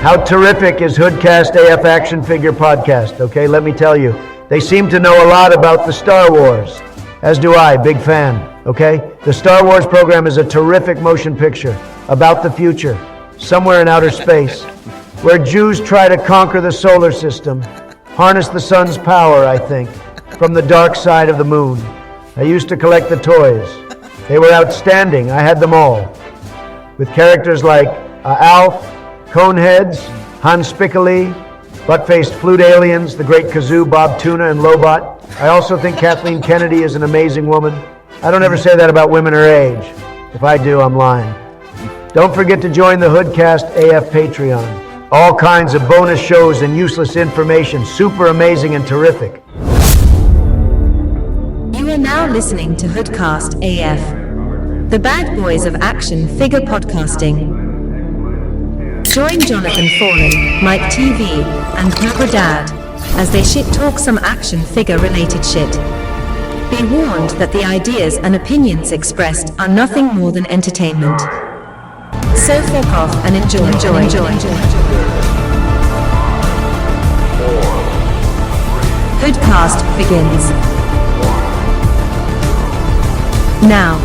How terrific is HoodCastAF Action Figure Podcast, okay? Let me tell you. They seem to know a lot about the Star Wars. As do I, big fan, okay? The Star Wars program is a terrific motion picture about the future, somewhere in outer space, where Jews try to conquer the solar system, harness the sun's power, I think, from the dark side of the moon. I used to collect the toys. They were outstanding. I had them all. With characters like Alf, Coneheads, Hans Spickely, butt-faced flute aliens, the great Kazoo, Bob Tuna, and Lobot. I also think Kathleen Kennedy is an amazing woman. I don't ever say that about women her age. If I do, I'm lying. Don't forget to join the HoodCastAF Patreon. All kinds of bonus shows and useless information. Super amazing and terrific. You are now listening to HoodCastAF, the bad boys of action figure podcasting. Join Jonathan Fallen, Mike TV, and Cobra Dad as they shit talk some action figure related shit. Be warned that the ideas and opinions expressed are nothing more than entertainment. So fuck off and enjoy. HoodCast begins now.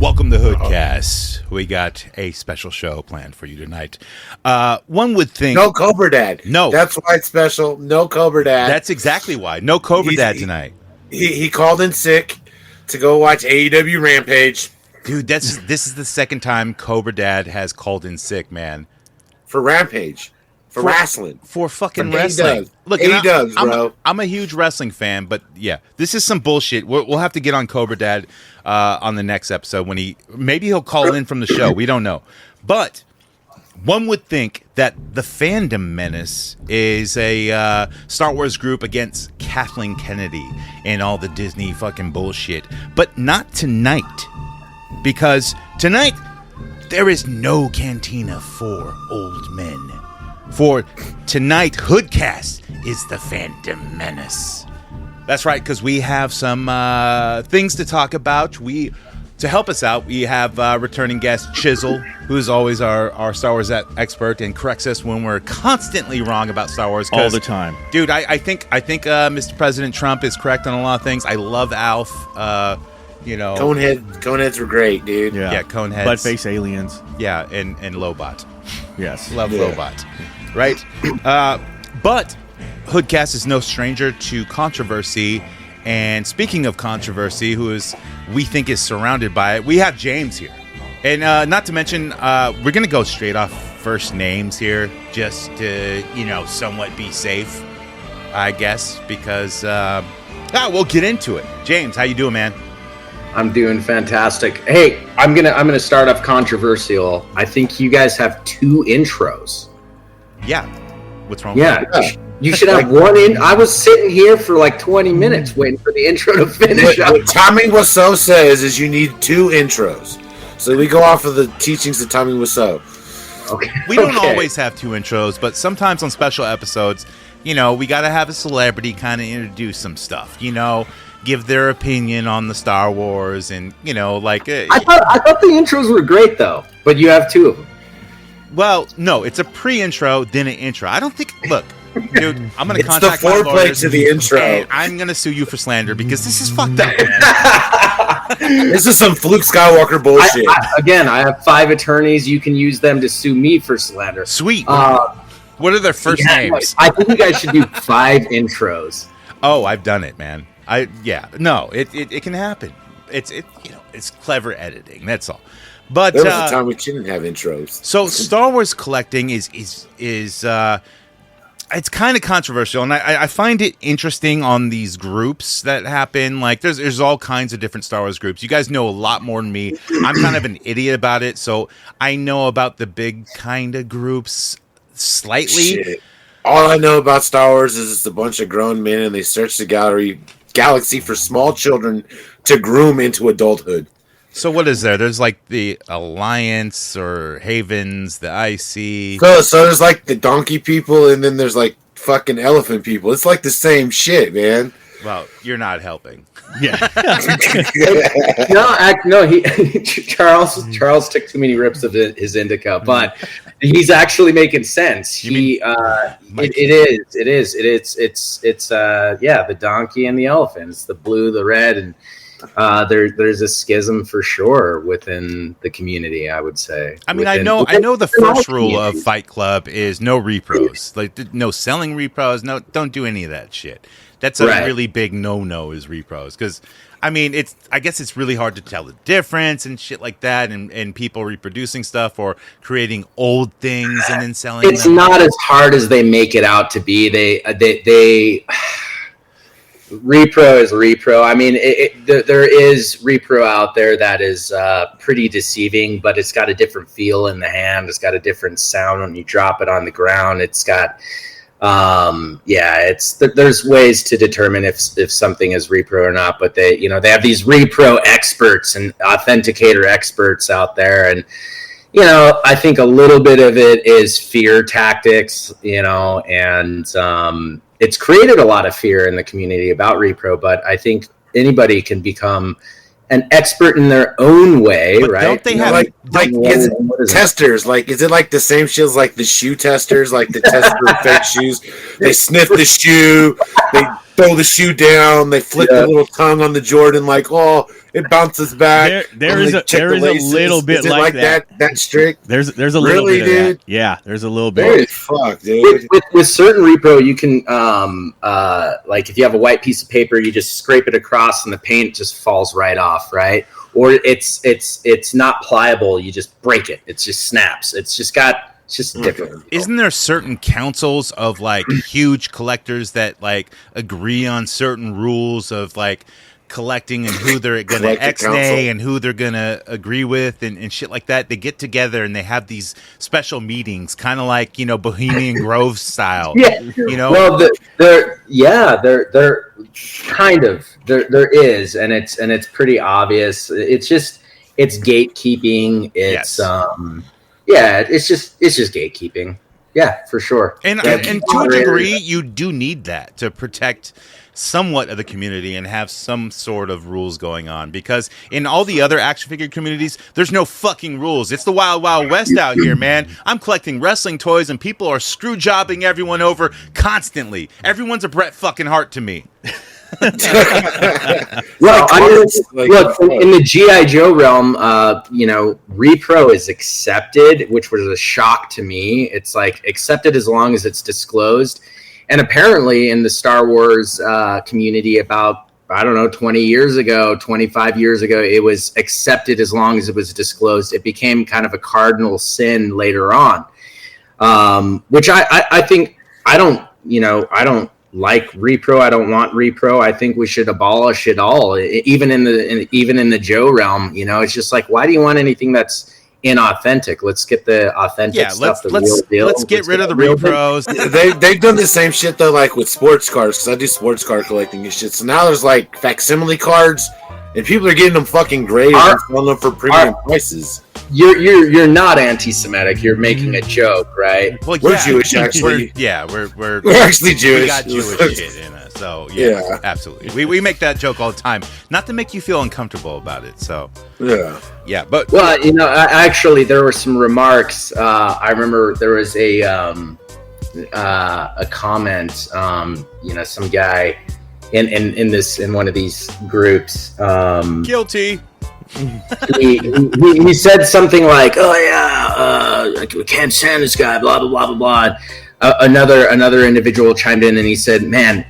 Welcome to HoodCast. We got a special show planned for you tonight. One would think... No Cobra Dad. No. That's why it's special. No Cobra Dad. That's exactly why. No Cobra Dad tonight. He called in sick to go watch AEW Rampage. Dude, this is the second time Cobra Dad has called in sick, man. For Rampage. For wrestling. For fucking wrestling. Look, he does, bro. I'm a huge wrestling fan, but yeah, this is some bullshit. We'll have to get on Cobra Dad on the next episode when maybe he'll call in from the show. We don't know. But one would think that the Fandom Menace is a Star Wars group against Kathleen Kennedy and all the Disney fucking bullshit. But not tonight. Because tonight, there is no Cantina for old men. For tonight, HoodCast is the Phantom Menace. That's right, because we have some things to talk about. To help us out, we have returning guest Chizzle, who is always our Star Wars expert and corrects us when we're constantly wrong about Star Wars. All the time. Dude, I think Mr. President Trump is correct on a lot of things. I love Alf. Coneheads were great, dude. Yeah, Coneheads. Butt-face aliens. Yeah, and Lobot. Yes. Love Lobot. Right? But HoodCast is no stranger to controversy. And speaking of controversy, we think is surrounded by it, we have James here. And not to mention, we're going to go straight off first names here, just to, somewhat be safe, I guess, because we'll get into it. James, how you doing, man? I'm doing fantastic. Hey, I'm gonna start off controversial. I think you guys have 2 intros. Yeah. What's wrong with that? You should have one in. I was sitting here for like 20 minutes waiting for the intro to finish. What Tommy Wiseau says is you need 2 intros. So we go off of the teachings of Tommy Wiseau. Okay. We don't always have 2 intros, but sometimes on special episodes, we got to have a celebrity kind of introduce some stuff, give their opinion on the Star Wars and, I thought the intros were great, though, but you have 2 of them. Well, no, it's a pre-intro, then an intro. I don't think, look, dude, I'm going to contact my lawyers. It's the foreplay to the intro. And I'm going to sue you for slander because this is fucked up, man. This is some Luke Skywalker bullshit. I have 5 attorneys. You can use them to sue me for slander. Sweet. What are their first names? I think you guys should do 5 intros. Oh, I've done it, man. It can happen. It's clever editing. That's all. But there was a time we didn't have intros. So Star Wars collecting is it's kind of controversial, and I find it interesting on these groups that happen. Like there's all kinds of different Star Wars groups. You guys know a lot more than me. I'm kind of an idiot about it, so I know about the big kind of groups slightly. Shit. All I know about Star Wars is it's a bunch of grown men and they search the galaxy for small children to groom into adulthood. So what is there? There's like the Alliance or Havens, the IC. So there's like the donkey people and then there's like fucking elephant people. It's like the same shit, man. Well, you're not helping. Yeah. Charles took too many rips of his indica, but he's actually making sense. It is. The donkey and the elephant. It's the blue, the red, and there's a schism for sure within the community, I would say. I mean, I know the first rule of Fight Club is no repros. Like, no selling repros. No, don't do any of that shit. That's a really big no-no is repros. Because, I mean, I guess it's really hard to tell the difference and shit like that, and people reproducing stuff or creating old things and then selling It's them. not as hard as they make it out to be. They repro is repro. I mean, there is repro out there that is pretty deceiving, but it's got a different feel in the hand. It's got a different sound when you drop it on the ground. It's got, there's ways to determine if something is repro or not. But they have these repro experts and authenticator experts out there, and I think a little bit of it is fear tactics, and it's created a lot of fear in the community about repro, but I think anybody can become an expert in their own way, but right? Don't they have is it testers? Like, is it like the same shit as like the shoe testers, like the test for fake shoes? They sniff the shoe, they throw the shoe down, they flick the little tongue on the Jordan, like, oh, it bounces back. There is a little bit like that. That strict. There's a little bit of that. Yeah, there's a little bit. Holy fuck, dude. With certain repro, you can like if you have a white piece of paper, you just scrape it across and the paint just falls right off, right? Or it's not pliable, you just break it. It just snaps. It's just different. Isn't there certain councils of like huge collectors that like agree on certain rules of like collecting and who they're going to X-nay and who they're going to agree with and shit like that? They get together and they have these special meetings, kind of like, Bohemian Grove style. Yeah. Well, there kind of there is, and it's pretty obvious. It's gatekeeping. It's it's just gatekeeping. Yeah, for sure. And to a degree, you do need that to protect somewhat of the community and have some sort of rules going on, because in all the other action figure communities, there's no fucking rules. It's the wild, wild west out here, man. I'm collecting wrestling toys and people are screw jobbing everyone over constantly. Everyone's a Bret fucking Hart to me. Well, look, in the G.I. Joe realm, repro is accepted, which was a shock to me. It's like accepted as long as it's disclosed. And apparently in the Star Wars community about, 20 years ago, 25 years ago, it was accepted as long as it was disclosed. It became kind of a cardinal sin later on, which I think I don't like repro. I don't want repro. I think we should abolish it all, even in the Joe realm. It's just like, why do you want anything that's inauthentic? Let's get the authentic stuff. Let's get rid of the repros. They've done the same shit though, like with sports cars, because I do sports car collecting and shit. So now there's like facsimile cards, and people are getting them fucking graded and selling them for premium prices. You're not anti-Semitic. You're making a joke, right? Well, we're Jewish, actually. We're actually Jewish. We got Jewish shit in us. So yeah, absolutely. We make that joke all the time, not to make you feel uncomfortable about it. So yeah. But actually, there were some remarks. I remember there was a comment. Some guy in one of these groups. Guilty. he said something like, "Oh yeah, we can't stand this guy." Blah blah blah blah blah. Another individual chimed in and he said, "Man,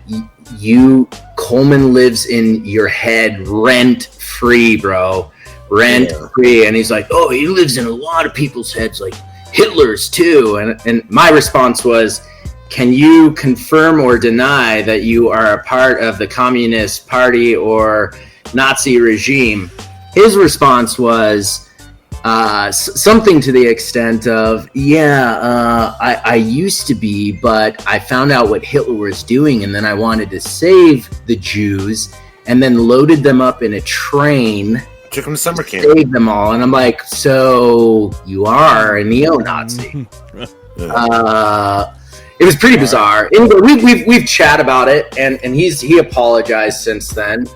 Coleman lives in your head rent free, bro, rent free." And he's like, "Oh, he lives in a lot of people's heads, like Hitler's too." And my response was, "Can you confirm or deny that you are a part of the Communist Party or Nazi regime?" His response was something to the extent of, I used to be, but I found out what Hitler was doing, and then I wanted to save the Jews, and then loaded them up in a train, took them to summer camp, saved them all. And I'm like, so you are a neo-Nazi. It was pretty bizarre. Anyway, we've chat about it, and he apologized since then.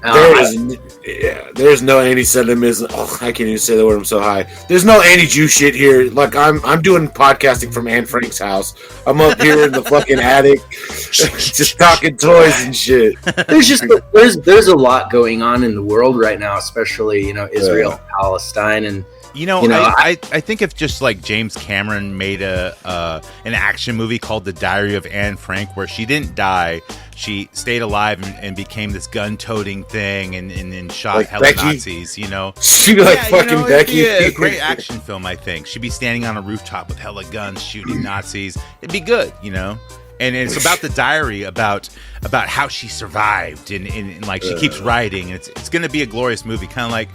There's no anti-Semitism. Oh, I can't even say the word. I'm so high. There's no anti-Jew shit here. Like I'm doing podcasting from Anne Frank's house. I'm up here in the fucking attic, just talking toys and shit. There's a lot going on in the world right now, especially Israel, and Palestine, and. I think if just like James Cameron made an action movie called The Diary of Anne Frank, where she didn't die, she stayed alive and became this gun-toting thing and shot like hella Becky? Nazis, She'd be like fucking Becky. It'd be a great action film, I think. She'd be standing on a rooftop with hella guns shooting Nazis. It'd be good, And it's about the diary, about how she survived and like she keeps writing. And it's going to be a glorious movie, kind of like,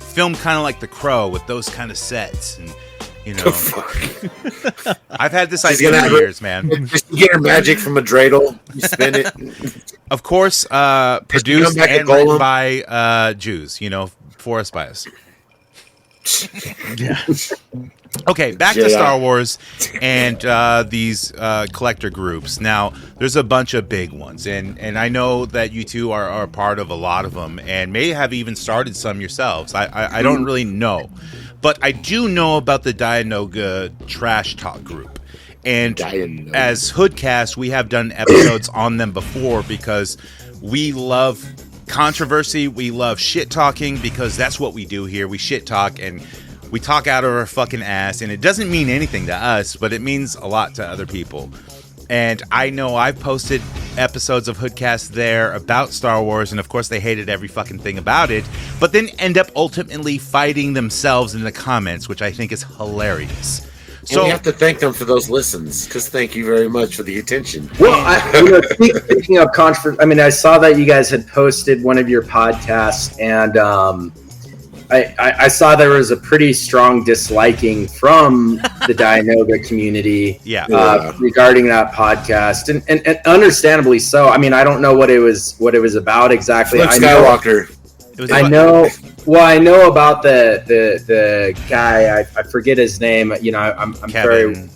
film kind of like The Crow with those kind of sets. And, I've had this idea for years, man. Just get her magic from a dreidel. You spin it. Of course, produced and written by Jews, for us by us. Yeah. Okay, back to Star Wars and these collector groups. Now, there's a bunch of big ones, and I know that you two are part of a lot of them, and may have even started some yourselves. I don't really know, but I do know about the Dianoga Trash Talk group. And as HoodCast, we have done episodes on them before because we love controversy. We love shit talking because that's what we do here. We shit talk and we talk out of our fucking ass, and it doesn't mean anything to us, but it means a lot to other people. And I know I've posted episodes of HoodCast there about Star Wars, and of course they hated every fucking thing about it, but then end up ultimately fighting themselves in the comments, which I think is hilarious. So we have to thank them for those listens, because thank you very much for the attention. Well, speaking of controversy, I saw that you guys had posted one of your podcasts, and I saw there was a pretty strong disliking from the Dianoga community regarding that podcast, and understandably so. I don't know what it was about exactly. Luke Skywalker. I know about the guy. I forget his name. I'm Kevin. very Kevin.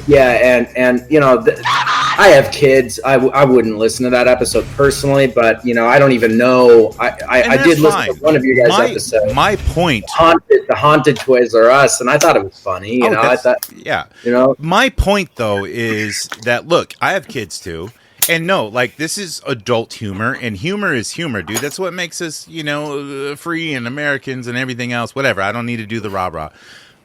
Yeah, and I have kids. I wouldn't listen to that episode personally, but I don't even know. I did listen to one of you guys' episodes. My point, the haunted Toys R Us, and I thought it was funny. I thought, My point though is that look, I have kids too. And no, like, this is adult humor, and humor is humor, dude. That's what makes us, free and Americans and everything else. Whatever. I don't need to do the rah-rah.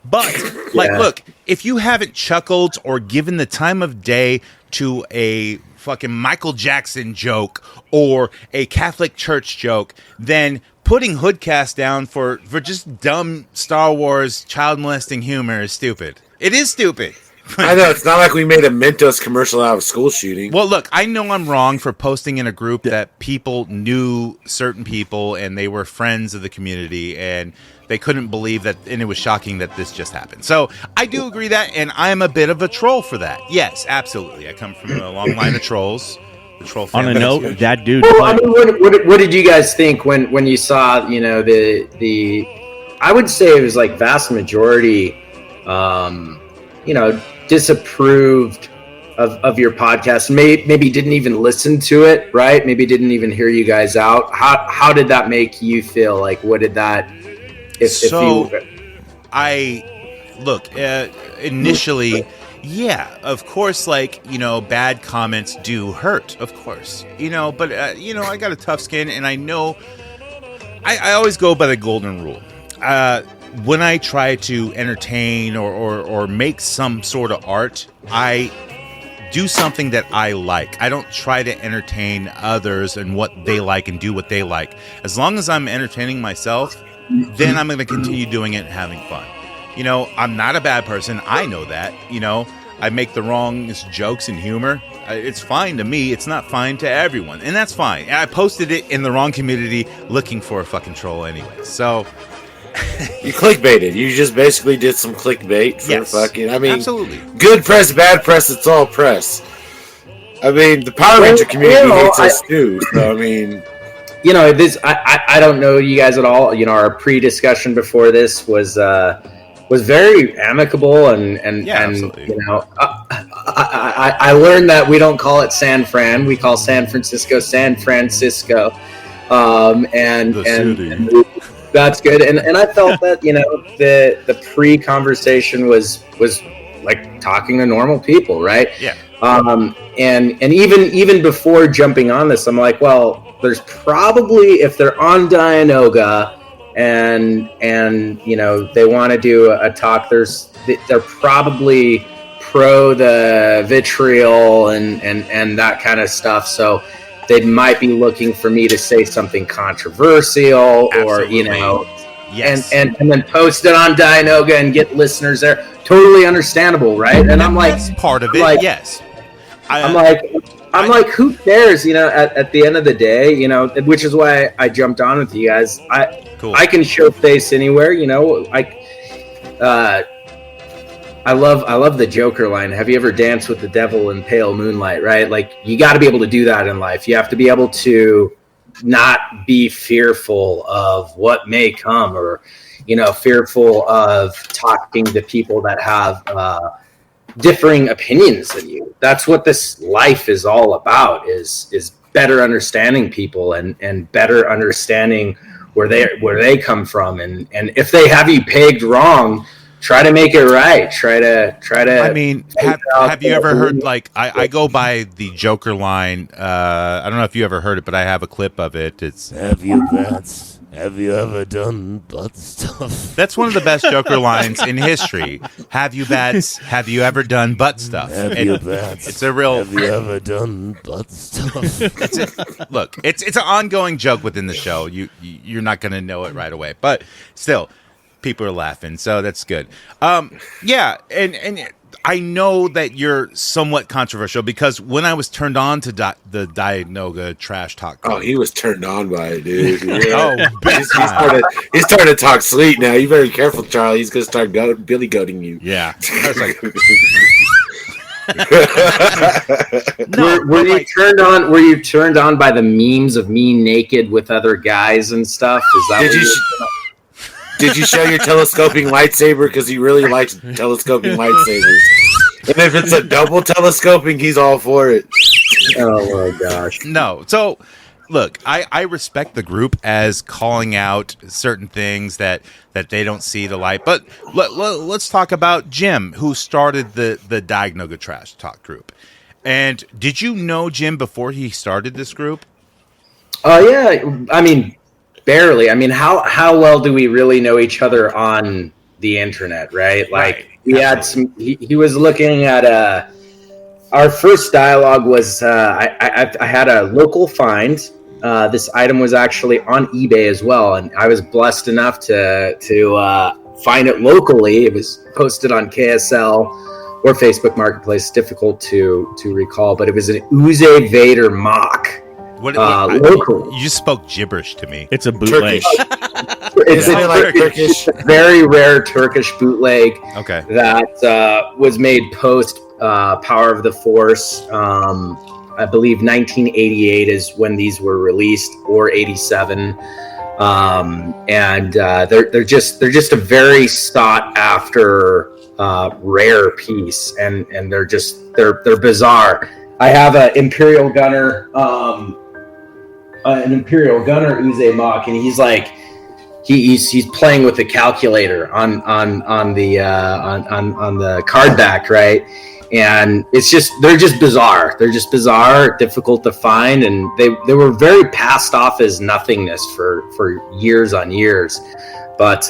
But, look, if you haven't chuckled or given the time of day to a fucking Michael Jackson joke or a Catholic Church joke, then putting HoodCast down for just dumb Star Wars child molesting humor is stupid. It is stupid. I know, it's not like we made a Mentos commercial out of school shooting. Well, look, I know I'm wrong for posting in a group that people knew certain people and they were friends of the community and they couldn't believe that, and it was shocking that this just happened. So I do agree that, and I'm a bit of a troll for that. Yes, absolutely. I come from a long line of trolls. The troll family. On a note, that dude. Well, what did you guys think when you saw, the I would say it was like vast majority, disapproved of your podcast, maybe didn't even listen to it, right? Maybe didn't even hear you guys out. How did that make you feel? Like, what did that? Initially, yeah, of course, bad comments do hurt, of course, but I got a tough skin, and I know I always go by the golden rule. When I try to entertain or make some sort of art, I do something that I like. I don't try to entertain others and what they like and do what they like. As long as I'm entertaining myself, then I'm going to continue doing it and having fun. I'm not a bad person. I know that. I make the wrongest jokes and humor. It's fine to me. It's not fine to everyone. And that's fine. And I posted it in the wrong community looking for a fucking troll anyway. So... You clickbaited. You just basically did some clickbait for fucking. Absolutely. Good press, bad press. It's all press. The Power Ranger community hates us too. So this. I don't know you guys at all. our pre-discussion before this was very amicable and I learned that we don't call it San Fran. We call San Francisco San Francisco. And that's good. And I felt that, the pre-conversation was like talking to normal people, right? Yeah. And even before jumping on this, I'm like, well, there's probably, if they're on Dianoga and they want to do a talk, they're probably pro the vitriol and that kind of stuff. So they might be looking for me to say something controversial. Absolutely. Or, yes. and then post it on Dianoga and get listeners there. Totally understandable, right? And I'm like, that's part of it. Like, yes. I'm like, who cares? At the end of the day, which is why I jumped on with you guys. Cool. I can show face anywhere. I love the Joker line. Have you ever danced with the devil in pale moonlight? Right? Like, you got to be able to do that in life. You have to be able to not be fearful of what may come, or fearful of talking to people that have differing opinions than you. That's what this life is all about, is better understanding people and better understanding where they come from, and if they have you pegged wrong, try to make it right. Try to. I mean, have you ever heard, like, I go by the Joker line. I don't know if you ever heard it, but I have a clip of it. It's, have you ever done butt stuff? That's one of the best Joker lines in history. Have you ever done butt stuff? It's a real. Have you ever done butt stuff? Look, it's an ongoing joke within the show. You're not going to know it right away, but still, people are laughing, so that's good. Yeah, and I know that you're somewhat controversial, because when I was turned on to the Dianoga trash talk group, he was turned on by it, dude. Oh, he's starting to talk sweet now. You better be careful, Charlie. He's gonna start billy goating you. Yeah. I was like, were you turned on by the memes of me naked with other guys and stuff? Is that Did you show your telescoping lightsaber? Because he really likes telescoping lightsabers. And if it's a double telescoping, he's all for it. Oh my gosh. No. So, look, I respect the group as calling out certain things that they don't see the light. But let's talk about Jim, who started the Dianoga Trash Talk group. And did you know Jim before he started this group? Yeah. I mean, barely. I mean, how well do we really know each other on the internet, right? Like, we had some. He was looking at our first dialogue was I had a local find. This item was actually on eBay as well, and I was blessed enough to find it locally. It was posted on KSL or Facebook Marketplace. Difficult to recall, but it was an Uze Vader mock. You just spoke gibberish to me. It's a bootleg. It's like Turkish, very rare Turkish bootleg. Okay. That was made post Power of the Force. I believe 1988 is when these were released, or 87. And they're just a very sought after rare piece, and they're bizarre. I have an Imperial Gunner. An Imperial Gunner Uze mock, and he's like, he's playing with the calculator on the card back, right? And they're just bizarre. They're just bizarre, difficult to find, and they were very passed off as nothingness for years on years. But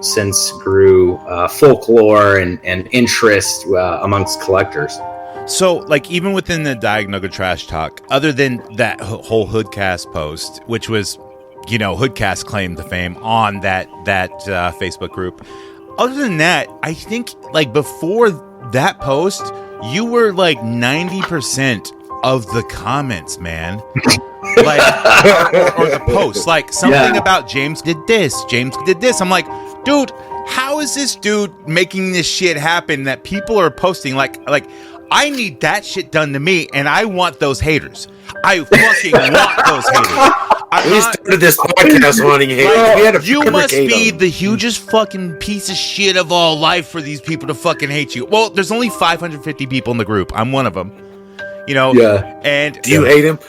since grew folklore and interest amongst collectors. So, like, even within the Dianoga Trash Talk, other than that whole HoodCast post, which was, HoodCast claimed the fame on that Facebook group. Other than that, I think, like, before that post, you were like 90% of the comments, man. Like, or the posts, like something about James did this. I'm like, dude, how is this dude making this shit happen that people are posting? Like. I need that shit done to me, and I want those haters. I fucking want those haters. We started this podcast wanting hate. We had a You must fabricate be them. the hugest fucking piece of shit of all life for these people to fucking hate you. Well, there's only 550 people in the group. I'm one of them. You know. Yeah. And Do you hate him?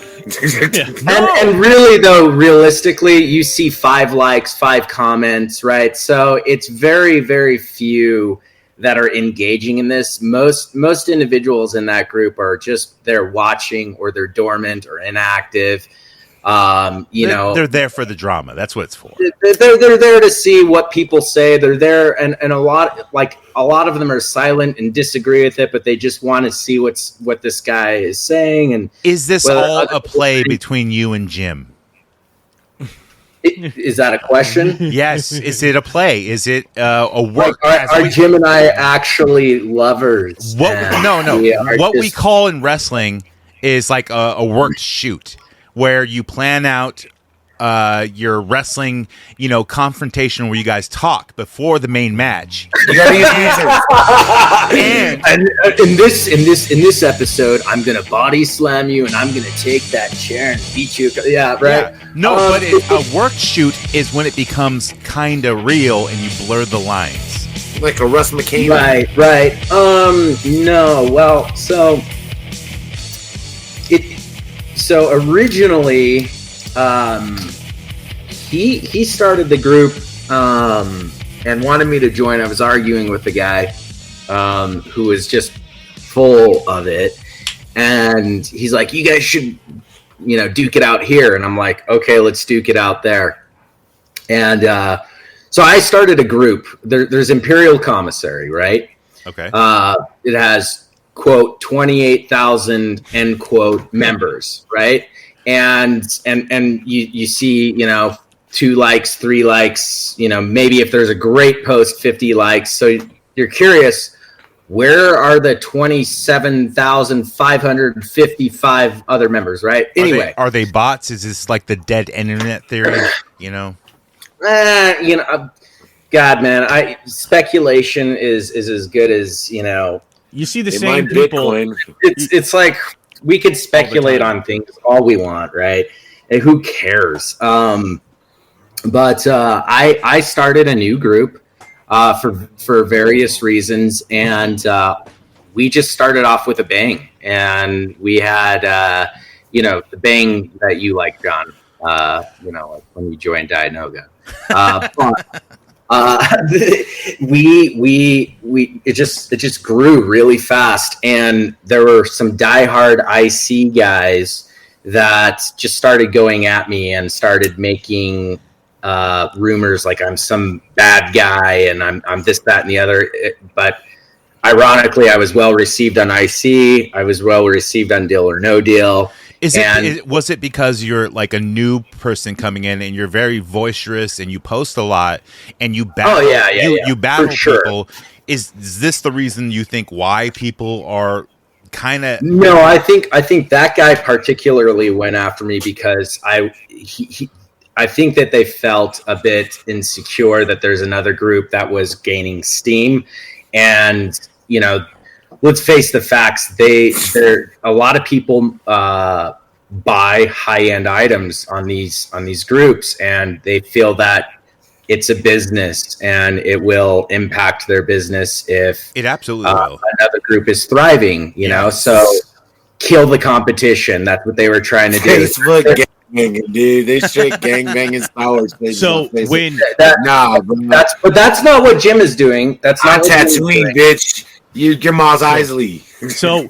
And really, though, realistically, you see 5 likes, 5 comments, right? So it's very, very few that are engaging in this. Most individuals in that group are just they're watching, or they're dormant or inactive. they're there for the drama. That's what it's for. They're there to see what people say. They're there, and a lot of them are silent and disagree with it, but they just want to see what this guy is saying. And Is this all a play between you and Jim? Is that a question? Yes. Is it a play? Is it a work? Are Jim and I actually lovers? No. What we call in wrestling is like a worked shoot, where you plan out your wrestling, confrontation where you guys talk before the main match. You gotta use And in this episode, I'm gonna body slam you, and I'm gonna take that chair and beat you. Yeah, right. Yeah. No, but a worked shoot is when it becomes kind of real and you blur the lines. like a Russ McCain. Right. No. Well, so originally, he started the group and wanted me to join. I was arguing with the guy who was just full of it, and he's like, "You guys should, duke it out here." And I'm like, "Okay, let's duke it out there." And so I started a group. There's Imperial Commissary, right? Okay. It has quote 28,000 end quote members, right? And you see 2 likes, 3 likes, maybe if there's a great post, 50 likes. So you're curious, where are the 27,555 other members, right? Anyway, are they bots? Is this like the dead internet theory? God, man, speculation is as good as You see the They same mine people. Bitcoin. It's like we could speculate on things all we want, right? And who cares? But I started a new group for various reasons, and we just started off with a bang. And we had the bang that you like, John. Like when you joined NECA. It just grew really fast, and there were some diehard IC guys that just started going at me and started making rumors like I'm some bad guy and I'm this, that, and the other. But ironically, I was well received on IC. I was well received on Deal or No Deal. Was it because you're like a new person coming in and you're very boisterous and you post a lot and you battle? You battle people. Is this the reason you think why people are kind of? No, I think that guy particularly went after me because I think that they felt a bit insecure that there's another group that was gaining steam, and let's face the facts. A lot of people buy high-end items on these groups, and they feel that it's a business and it will impact their business if it absolutely will. Another group is thriving. So kill the competition. That's what they were trying to do. Facebook gangbanging, dude. They straight gangbanging Star Wars. So when that's not what Jim is doing. That's not Tatooine, bitch. Your Mos Eisley. So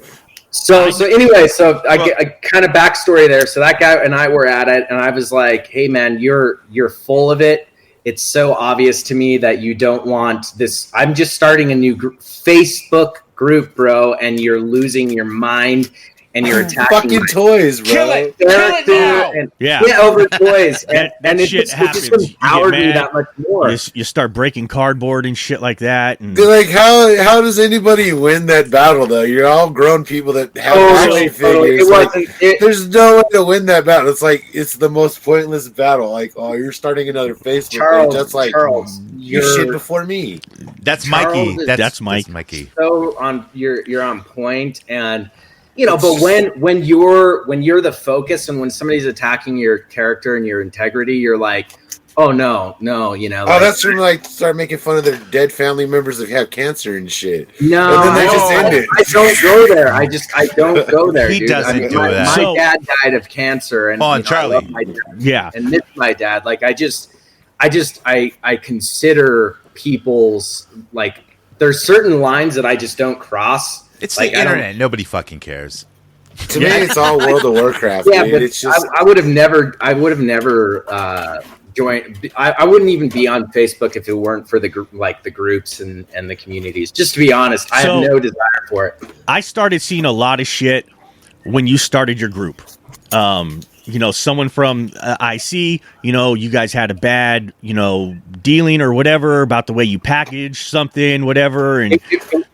anyway, I kind of backstory there. So that guy and I were at it, and I was like, "Hey, man, you're full of it. It's so obvious to me that you don't want this. I'm just starting a new Facebook group, bro, and you're losing your mind." And you're attacking fucking toys, bro. Kill it now. And get over toys. And it shit happens. It just empowered me that much more. You start breaking cardboard and shit like that. And like, how does anybody win that battle, though? You're all grown people that have action figures. There's no way to win that battle. It's like, it's the most pointless battle. Like, oh, you're starting another Facebook page. That's like, you shit before me. That's Mikey. That's Mikey. So you're on point, and but when you're the focus and when somebody's attacking your character and your integrity, you're like, oh no, that's when like start making fun of their dead family members that have cancer and shit. No, and then they just end it. I don't go there. I don't go there. He dude. doesn't do that. My dad died of cancer, and Charlie, I love my dad, and miss my dad. Like I consider people's like there's certain lines that I just don't cross. It's like, the internet. Nobody fucking cares. To me, it's all World of Warcraft. Yeah, dude. but It's just I would have never joined. I wouldn't even be on Facebook if it weren't for the groups and the communities. Just to be honest, I have no desire for it. I started seeing a lot of shit when you started your group. Someone from IC, you guys had a bad, dealing or whatever about the way you packaged something, whatever. And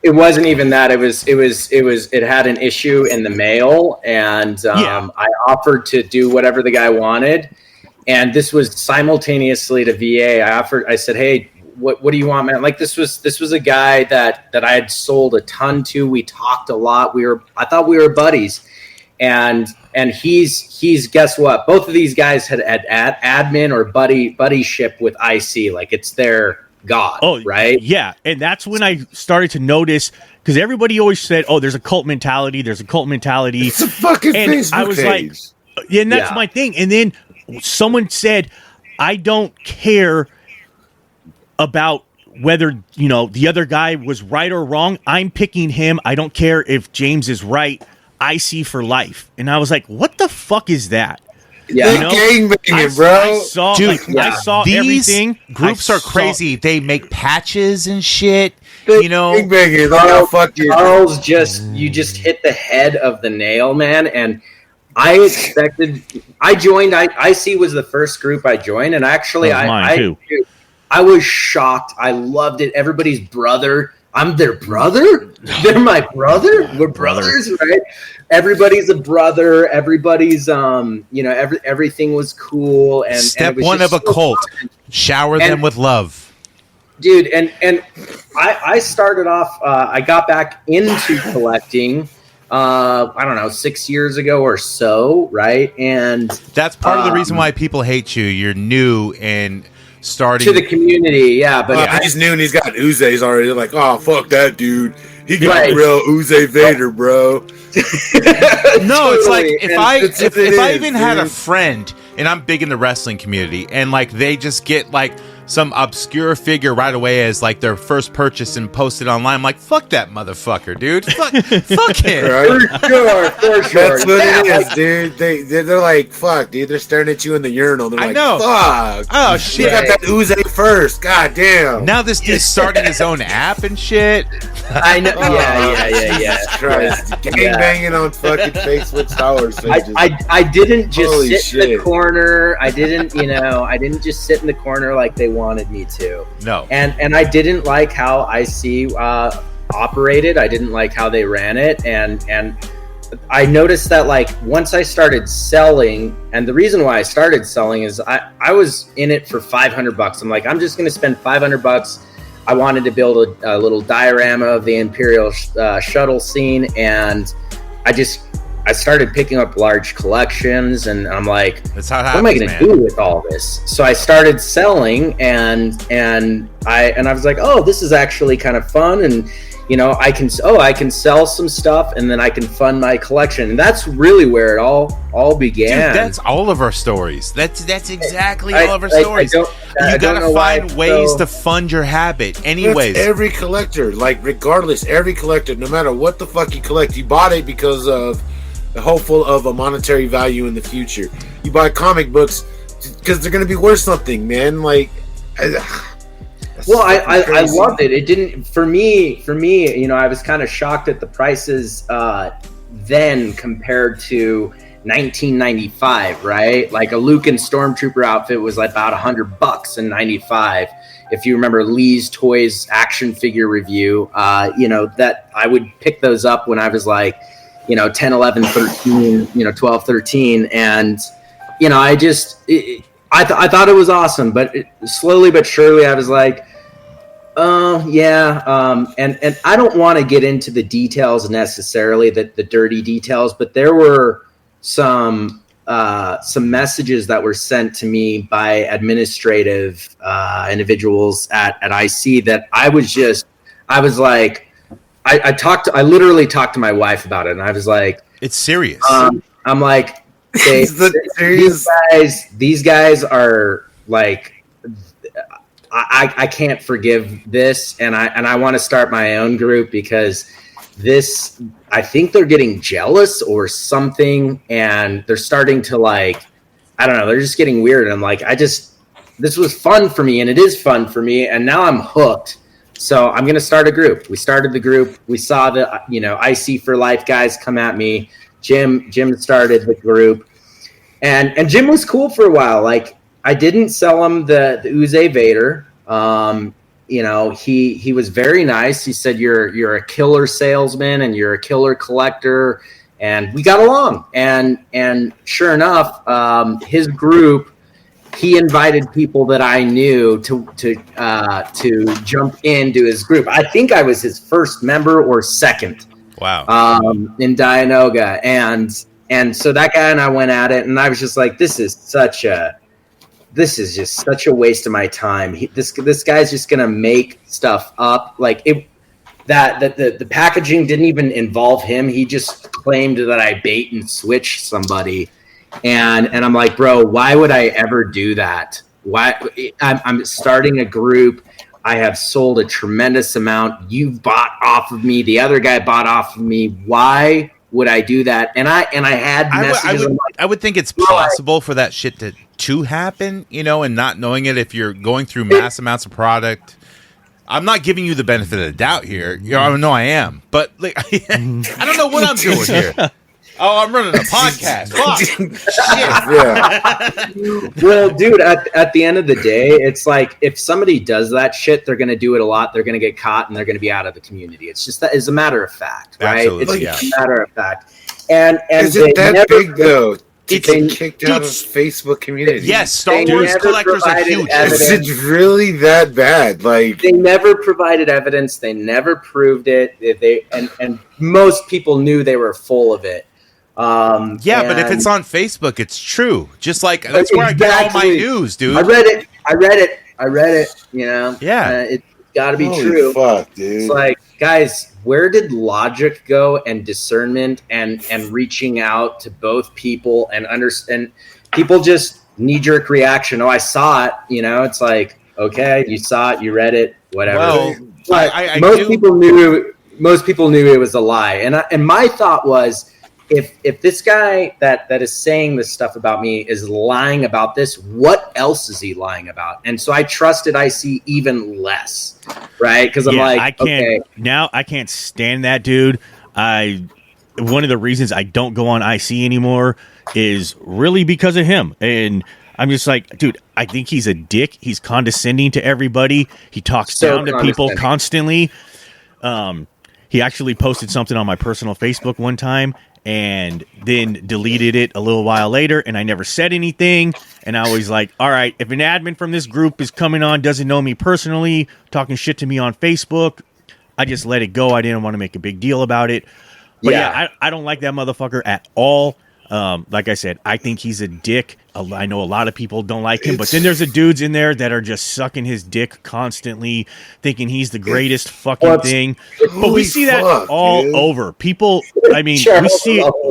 it wasn't even that. It had an issue in the mail, and I offered to do whatever the guy wanted. And this was simultaneously to VA. I said, hey, what do you want, man? Like this was a guy that I had sold a ton to. We talked a lot. I thought we were buddies. And he's guess what? Both of these guys had admin or buddyship with IC, like it's their god. Oh, right? Yeah, and that's when I started to notice because everybody always said, "Oh, there's a cult mentality. There's a cult mentality." It's a fucking and Facebook I was page. like, and that's my thing. And then someone said, "I don't care about." Whether the other guy was right or wrong, I'm picking him. I don't care if James is right. I see for life. And I was like, what the fuck is that? Yeah, gangbanging, bro. I saw these everything. Groups are crazy. They make patches and shit. Gangbanging. Charles, you just hit the head of the nail, man. And I joined. IC was the first group I joined, and actually, I was shocked. I loved it. Everybody's brother. I'm their brother. They're my brother. We're brothers, right? Everybody's a brother. Everybody's, everything was cool. And step and one of a cult: shower them with love, dude. And I started off. I got back into collecting. I don't know, 6 years ago or so, right? And that's part of the reason why people hate you. You're new and starting to the community, but he's new and he's got Uzes already. They're like, oh fuck that dude, he got real Uze Vader, bro. No, it's like if I even had a friend, and I'm big in the wrestling community, and like they just get like some obscure figure right away as like their first purchase and post it online, I'm like, fuck that motherfucker, dude. Fuck him. Right? For sure. That's what it is, dude. They're like, fuck, dude. They're staring at you in the urinal. They're like, fuck. Oh shit. You got that Uze first. God damn. Now this dude's starting his own app and shit. I know. Yeah. Christ. Gang banging on fucking Facebook Star Wars pages. I didn't just sit in the corner. I didn't just sit in the corner like they wanted me to. No. And I didn't like how IC operated. I didn't like how they ran it. And I noticed that like once I started selling, and the reason why I started selling is I was in it for $500. I'm like, I'm just going to spend $500. I wanted to build a little diorama of the Imperial shuttle scene, and I started picking up large collections, and I'm like, what am I going to do with all this? So I started selling, and I was like, oh, this is actually kind of fun, and I can sell some stuff, and then I can fund my collection. And that's really where it all began. Dude, that's all of our stories. That's exactly all of our stories. You gotta find ways to fund your habit. Anyways, that's every collector, like regardless, every collector, no matter what the fuck you collect, you bought it because of the hopeful of a monetary value in the future. You buy comic books because they're going to be worth something, man. Like, I loved it. It didn't for me. I was kind of shocked at the prices then compared to 1995, right? Like a Lucan Stormtrooper outfit was like about $100 in 95. If you remember Lee's Toys action figure review, that I would pick those up when I was like, 10, 11, 13, 12, 13. And, I thought it was awesome, but slowly but surely I was like, Yeah. And I don't want to get into the details necessarily, the dirty details, but there were some messages that were sent to me by administrative individuals at IC that I was like, I literally talked to my wife about it, and I was like, it's serious. I'm like, these guys are like, I can't forgive this, and I want to start my own group because this, I think they're getting jealous or something, and they're starting to like, I don't know, they're just getting weird. And I'm like, this was fun for me, and it is fun for me, and now I'm hooked. So I'm going to start a group. We started the group. We saw the, IC for Life guys come at me. Jim started the group, and Jim was cool for a while. Like, I didn't sell him the Uze Vader. He was very nice. He said, you're a killer salesman and you're a killer collector, and we got along. And sure enough, his group, he invited people that I knew to jump into his group. I think I was his first member or second. Wow. In Dianoga. And so that guy and I went at it, and I was just like, this is just such a waste of my time. This guy's just gonna make stuff up. Like the packaging didn't even involve him. He just claimed that I bait and switch somebody, and I'm like, bro, why would I ever do that? Why? I'm starting a group. I have sold a tremendous amount. You've bought off of me. The other guy bought off of me. Why would I do that? And I had messages. I would think it's possible for that shit to happen, and not knowing it if you're going through mass amounts of product. I'm not giving you the benefit of the doubt here. I know I am, but like, I don't know what I'm doing here. Oh, I'm running a podcast. Fuck. Shit. Well, dude, at the end of the day, it's like if somebody does that shit, they're going to do it a lot. They're going to get caught, and they're going to be out of the community. It's just that is a matter of fact, right? Absolutely, it's a matter of fact. And is it that big though? To get kicked out of Facebook community. Yes, Star Wars collectors are huge. Is it really that bad? Like, they never provided evidence. They never proved it. And most people knew they were full of it. But if it's on Facebook, it's true. Just like that's where I get all my news, dude. I read it. It's got to be true. Fuck, dude. It's like, guys, where did logic go and discernment and reaching out to both people and understand? People just knee-jerk reaction. Oh, I saw it. It's like, okay, you saw it, you read it, whatever. Well, but most people knew it was a lie. And my thought was, if this guy that is saying this stuff about me is lying about this, what else is he lying about? And so I trusted IC even less, right? Because I'm like, I can't stand that dude. One of the reasons I don't go on IC anymore is really because of him. And I'm just like, dude, I think he's a dick. He's condescending to everybody. He talks down to people constantly. He actually posted something on my personal Facebook one time, and then deleted it a little while later, and I never said anything. And I was like, all right, if an admin from this group is coming on, doesn't know me personally, talking shit to me on Facebook, I just let it go. I didn't want to make a big deal about it. But I don't like that motherfucker at all. Like I said, I think he's a dick. I know a lot of people don't like him, but then there's the dudes in there that are just sucking his dick constantly, thinking he's the greatest fucking thing. But we see that all over. People, I mean,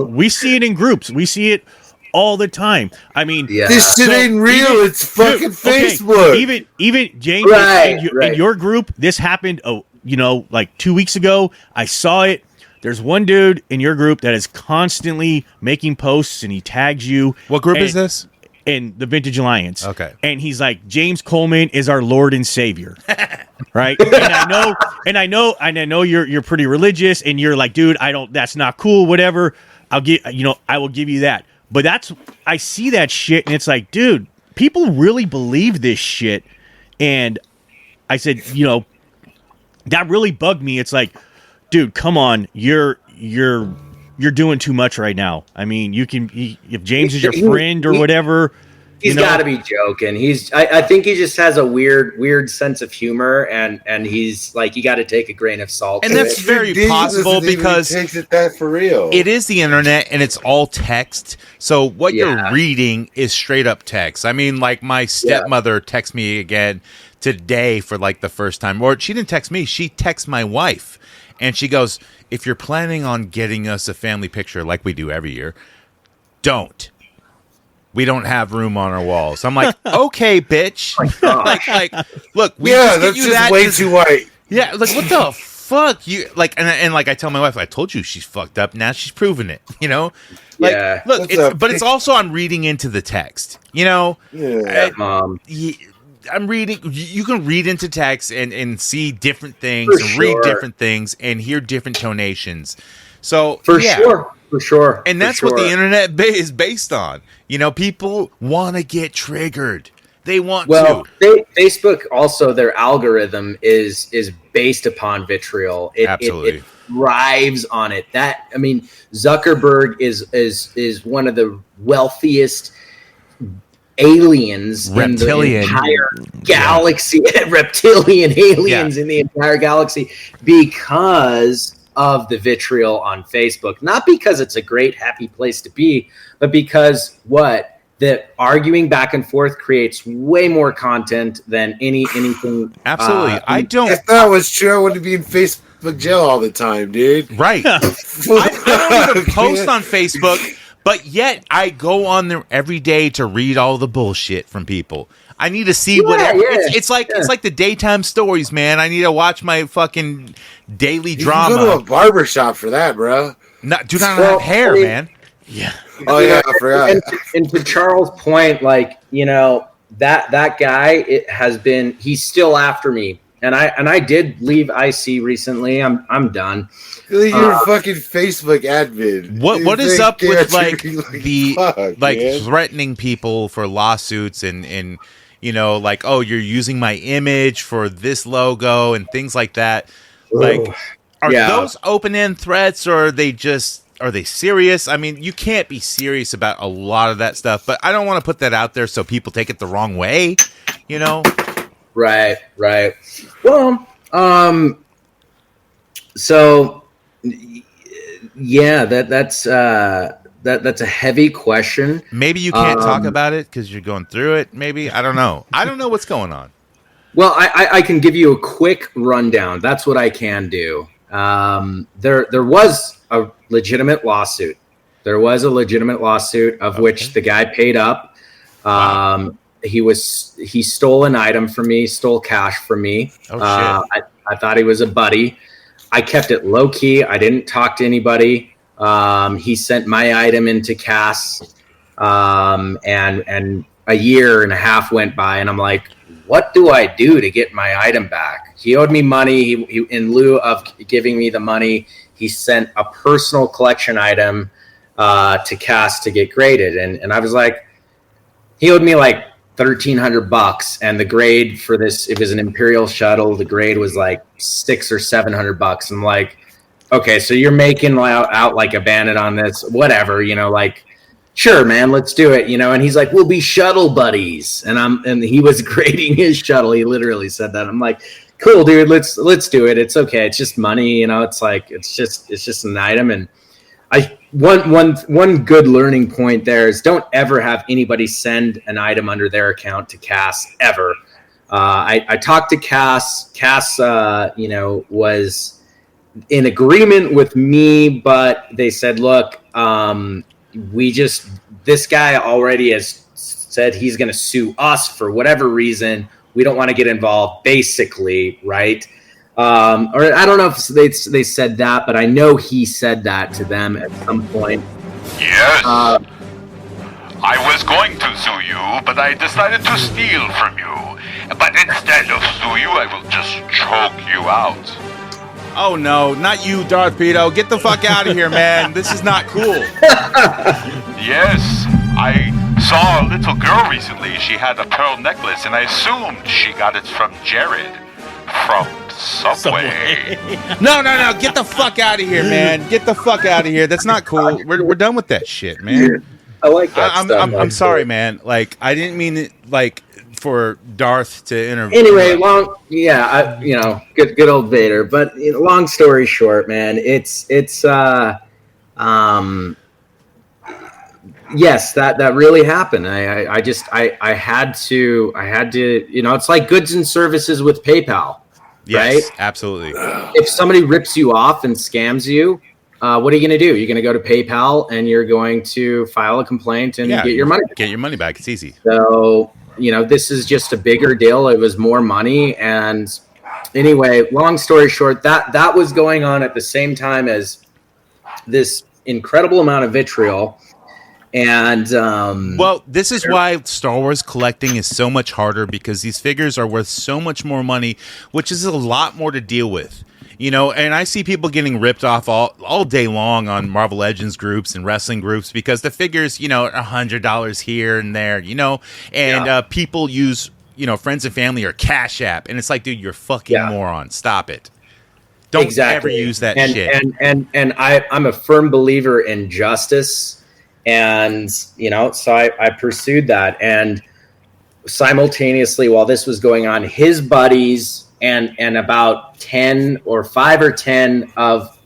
we see it in groups. We see it all the time. I mean, this shit ain't real. It's fucking Facebook. Even James, in your group, this happened. Like 2 weeks ago. I saw it. There's one dude in your group that is constantly making posts, and he tags you. What group is this? In the Vintage Alliance. Okay. And he's like, James Coleman is our Lord and Savior. Right? And I know you're pretty religious, and you're like, dude, that's not cool, whatever. I will give you that. But I see that shit, and it's like, dude, people really believe this shit. And I said, that really bugged me. It's like, dude, come on, you're doing too much right now. I mean, if James is your friend or whatever, He's got to be joking. I think he just has a weird sense of humor, and he's like, you got to take a grain of salt. And that's very possible because takes it that for real. It is the internet, and it's all text. So what you're reading is straight up text. I mean, like my stepmother texted me again today for like the first time, or she didn't text me. She texted my wife, and she goes, "If you're planning on getting us a family picture like we do every year, don't. We don't have room on our walls." I'm like, okay, bitch. like, look, we just that's you just that way too white. Yeah, like what the fuck you like, and like I tell my wife, I told you she's fucked up. Now she's proving it. You know, like look, but it's also I'm reading into the text. You know, I'm reading. You can read into text and see different things, and read different things, and hear different tonations. So For sure. And that's what the internet is based on. You know, people want to get triggered. They want to. Facebook also, their algorithm is based upon vitriol. Absolutely. It thrives on it. Zuckerberg is one of the wealthiest aliens reptilian in the entire galaxy. Reptilian aliens in the entire galaxy because of the vitriol on Facebook. Not because it's a great, happy place to be, but because the arguing back and forth creates way more content than anything. Absolutely. If that was true, I wouldn't be in Facebook jail all the time, dude. Right. I don't even post on Facebook, but yet I go on there every day to read all the bullshit from people. I need to see whatever. It's like the daytime stories, man. I need to watch my fucking daily drama. You go to a barbershop for that, bro. Do not have hair, man. Yeah. Oh yeah, I forgot. And to Charles' point, like, you know, that guy, he's still after me. And I did leave IC recently. I'm done. You're a fucking Facebook admin. What is up with like man. threatening people for lawsuits and you know, like, oh, you're using my image for this logo and things like that. Like, are those open-end threats, or are they serious? I mean, you can't be serious about a lot of that stuff, but I don't want to put that out there so people take it the wrong way, you know? Right. Well, so yeah, that's a heavy question. Maybe you can't talk about it because you're going through it. Maybe, I don't know. I don't know what's going on. Well, I can give you a quick rundown. That's what I can do. There was a legitimate lawsuit. Of which the guy paid up. He stole an item from me, stole cash from me. Oh, shit. I thought he was a buddy. I kept it low key. I didn't talk to anybody. He sent my item into Cass, and a year and a half went by, and I'm like, what do I do to get my item back? He owed me money. He in lieu of giving me the money, he sent a personal collection item to Cass to get graded, and I was like, he owed me like $1,300, and the grade for this, it was an Imperial shuttle. The grade was like $600 or $700. I'm like, okay, so you're making out like a bandit on this, whatever, you know, like, sure, man, let's do it, you know. And he's like, we'll be shuttle buddies, and he was grading his shuttle. He literally said that. I'm like, cool, dude, let's do it. It's okay. It's just money, you know. It's like it's just an item. And one good learning point there is don't ever have anybody send an item under their account to Cass ever. I talked to Cass. Cass, you know, was in agreement with me, but they said, look, this guy already has said he's going to sue us for whatever reason. We don't want to get involved, basically, right? Or I don't know if they said that, but I know he said that to them at some point. Yes. I was going to sue you, but I decided to steal from you. But instead of sue you, I will just choke you out. Oh no, not you, Darth Pedo. Get the fuck out of here, man. This is not cool. Yes, I saw a little girl recently. She had a pearl necklace, and I assumed she got it from Jared. From Subway. No. Get the fuck out of here, man. Get the fuck out of here. That's not cool. We're done with that shit, man. I like that stuff. I'm sorry, man. Like, I didn't mean it like for Darth to interview. Anyway, good old Vader. But long story short, man, it's yes, that really happened. I had to, it's like goods and services with PayPal. Yes, right? Absolutely. If somebody rips you off and scams you, what are you going to do? You're going to go to PayPal and you're going to file a complaint and get your money back. Get your money back. It's easy. So, this is just a bigger deal. It was more money. And anyway, long story short, that was going on at the same time as this incredible amount of vitriol. And well, this is why Star Wars collecting is so much harder, because these figures are worth so much more money, which is a lot more to deal with. And I see people getting ripped off all day long on Marvel Legends groups and wrestling groups because the figures, $100 here and there, and people use, friends and family or Cash App. And it's like, dude, you're fucking moron. Stop it. Don't ever use that shit. And I'm a firm believer in justice. And, so I pursued that. And simultaneously, while this was going on, his buddies and about 5 or 10 of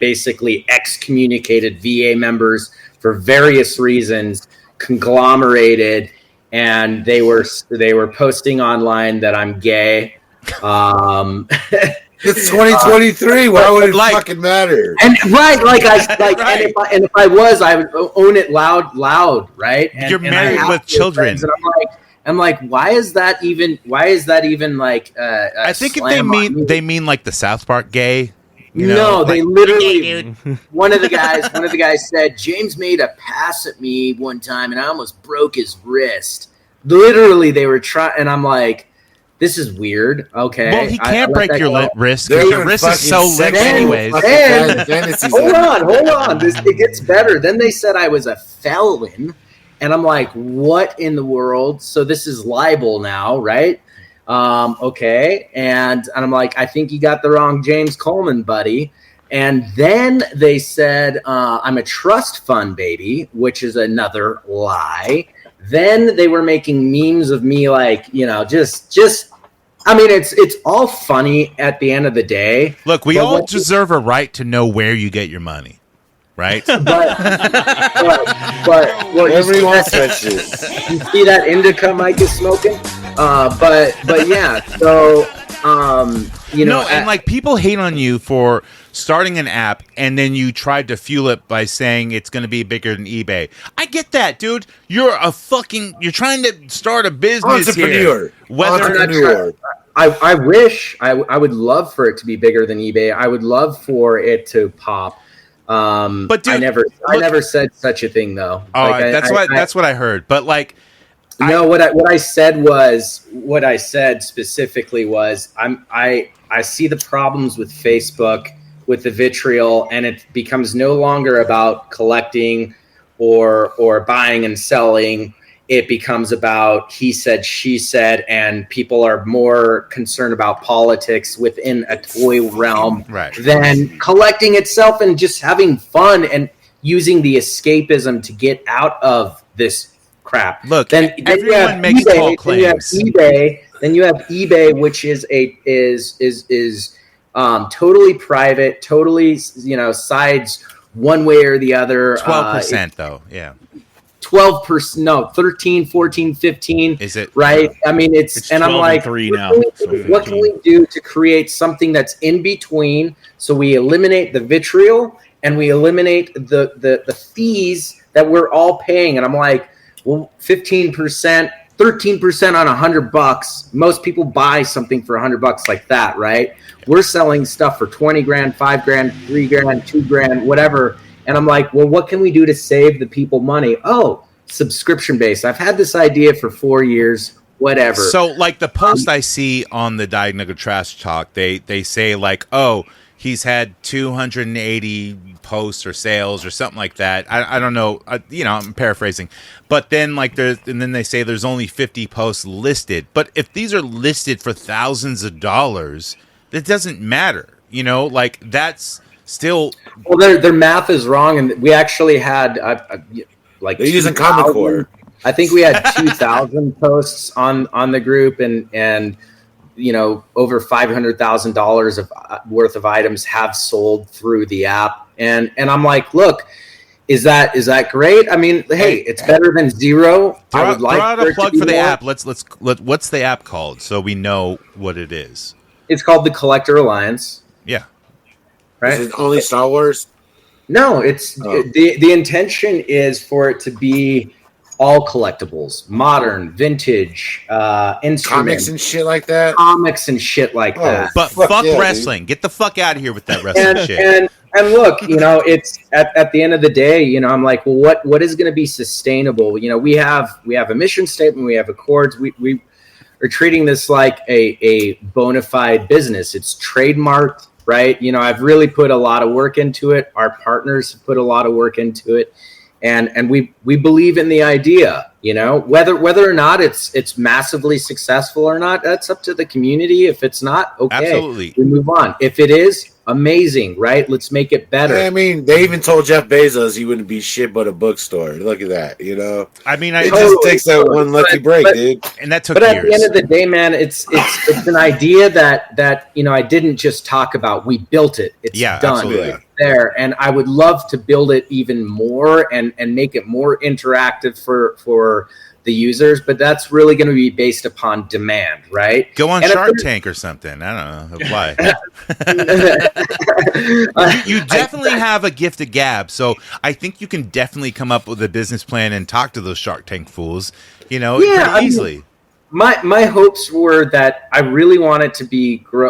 basically excommunicated VA members for various reasons conglomerated, and they were posting online that I'm gay. It's 2023. Why would it fucking matter? And right, and if I was, I would own it loud, right? And, you're married with children, and I'm like, why is that even like? I think if they mean like the South Park gay. They literally. One of the guys said James made a pass at me one time, and I almost broke his wrist. Literally, they were trying, and I'm like, this is weird. Okay. Well, he can't break your wrist because your wrist is so limp anyways. Hold on. It gets better. Then they said I was a felon. And I'm like, what in the world? So this is libel now, right? Okay. And I'm like, I think you got the wrong James Coleman, buddy. And then they said, I'm a trust fund baby, which is another lie. Then they were making memes of me it's all funny at the end of the day. Look, we all deserve a right to know where you get your money, right? but you see that indica Mike is smoking? But yeah, so and people hate on you for starting an app and then you tried to fuel it by saying it's going to be bigger than eBay. I get that, dude. You're trying to start a business entrepreneur. Entrepreneur. I wish I would love for it to be bigger than eBay. I would love for it to pop. But dude, I never said such a thing though. That's what I heard. But what I said specifically was I see the problems with Facebook with the vitriol, and it becomes no longer about collecting or buying and selling. It becomes about he said, she said, and people are more concerned about politics within a toy realm than collecting itself and just having fun and using the escapism to get out of this crap. Look, then everyone makes tall claims. Then you have eBay, which is totally private, totally sides one way or the other. 12% though, yeah. 12%, no, 13, 14, 15. Is it right? I mean, it's and I'm like, 3 now. What can we do to create something that's in between? So we eliminate the vitriol and we eliminate the fees that we're all paying. And I'm like, well, 15%, 13% on $100. Most people buy something for $100 like that, right? We're selling stuff for 20 grand, 5 grand, 3 grand, 2 grand, whatever. And I'm like, well, what can we do to save the people money? Oh, subscription based. I've had this idea for 4 years, whatever. So like the post I see on the Diagnostic Trash Talk, they say like, oh, he's had 280 posts or sales or something like that. I don't know. I'm paraphrasing. But then then they say there's only 50 posts listed. But if these are listed for thousands of dollars, that doesn't matter. That's still, well, their math is wrong, and we actually had like they're using Common Core. I think we had 2,000 posts on the group, and over $500,000 of worth of items have sold through the app. And I'm like, look, is that great? I mean, hey, it's better than zero. I would like throw out a plug for the more. app. What's the app called so we know what it is? It's called the Collector Alliance. Yeah. Right. Is it only Star Wars? No, it's the intention is for it to be all collectibles, modern, vintage, instruments, Comics and shit like that. But fuck wrestling. Dude. Get the fuck out of here with that wrestling shit. And look, it's at the end of the day, I'm like, well, what is going to be sustainable? We have a mission statement, we have accords, we are treating this like a bona fide business. It's trademarked, right? I've really put a lot of work into it. Our partners have put a lot of work into it. And we believe in the idea, whether or not it's massively successful or not, that's up to the community. If it's not, okay, absolutely, we move on. If it is, amazing, right? Let's make it better. I mean, they even told Jeff Bezos he wouldn't be shit but a bookstore. Look at that, I mean, it just takes that one lucky break, dude. And that took years. But at the end of the day, man, it's an idea that I didn't just talk about. We built it. It's done. Absolutely. It's there, and I would love to build it even more and make it more interactive for the users, but that's really going to be based upon demand, right? Go on Shark Tank or something. I don't know. Apply. you definitely have a gift of gab, so I think you can definitely come up with a business plan and talk to those Shark Tank fools, pretty easily. My hopes were that I really wanted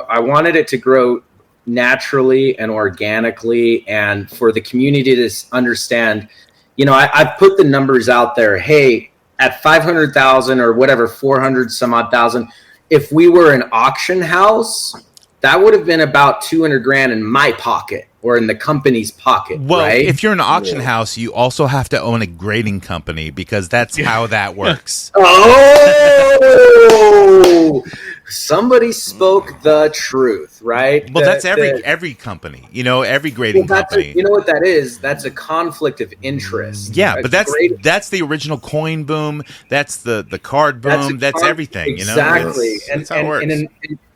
I wanted it to grow naturally and organically, and for the community to understand, I've put the numbers out there. Hey, at 500,000 or whatever, 400 some odd thousand, if we were an auction house, that would have been about 200 grand in my pocket or in the company's pocket. Well, right? If you're an auction house, you also have to own a grading company because that's how that works. Oh, somebody spoke the truth, right? Well, that's every company, every grading company. You know what that is? That's a conflict of interest. Yeah, but that's the original coin boom. That's the card boom. That's everything. Exactly. That's how it works.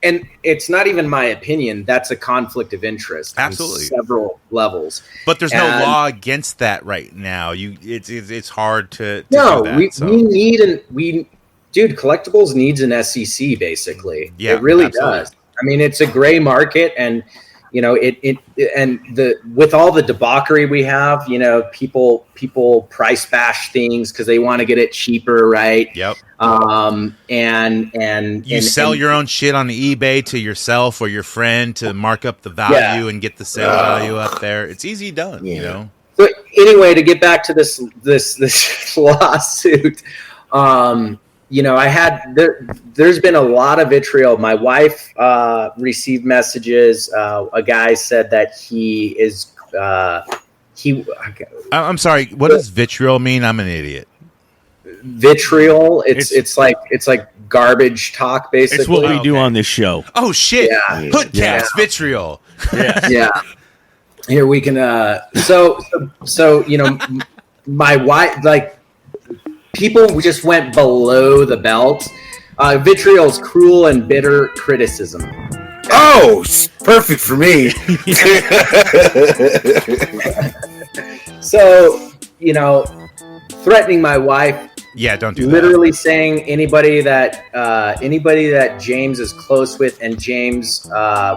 And it's not even my opinion. That's a conflict of interest. Absolutely. On several levels. But there's no law against that right now. It's hard to no, do that. We need dude, collectibles needs an SEC basically. Yeah, it really absolutely. does. I mean, it's a gray market, and with all the debauchery we have, people price bash things because they want to get it cheaper, right? Yep. And you sell your own shit on eBay to yourself or your friend to mark up the value and get the sale value up there. It's easy done, But anyway, to get back to this lawsuit, there's been a lot of vitriol. My wife received messages. A guy said that he is I'm sorry. What does vitriol mean? I'm an idiot. Vitriol. It's like garbage talk, basically. It's what we do on this show. Oh shit! Yeah. HoodCast vitriol. Yeah. Here we can. So my wife, like, people just went below the belt. Vitriol's cruel and bitter criticism. Oh, perfect for me. So, threatening my wife. Yeah, don't do literally saying anybody that James is close with and James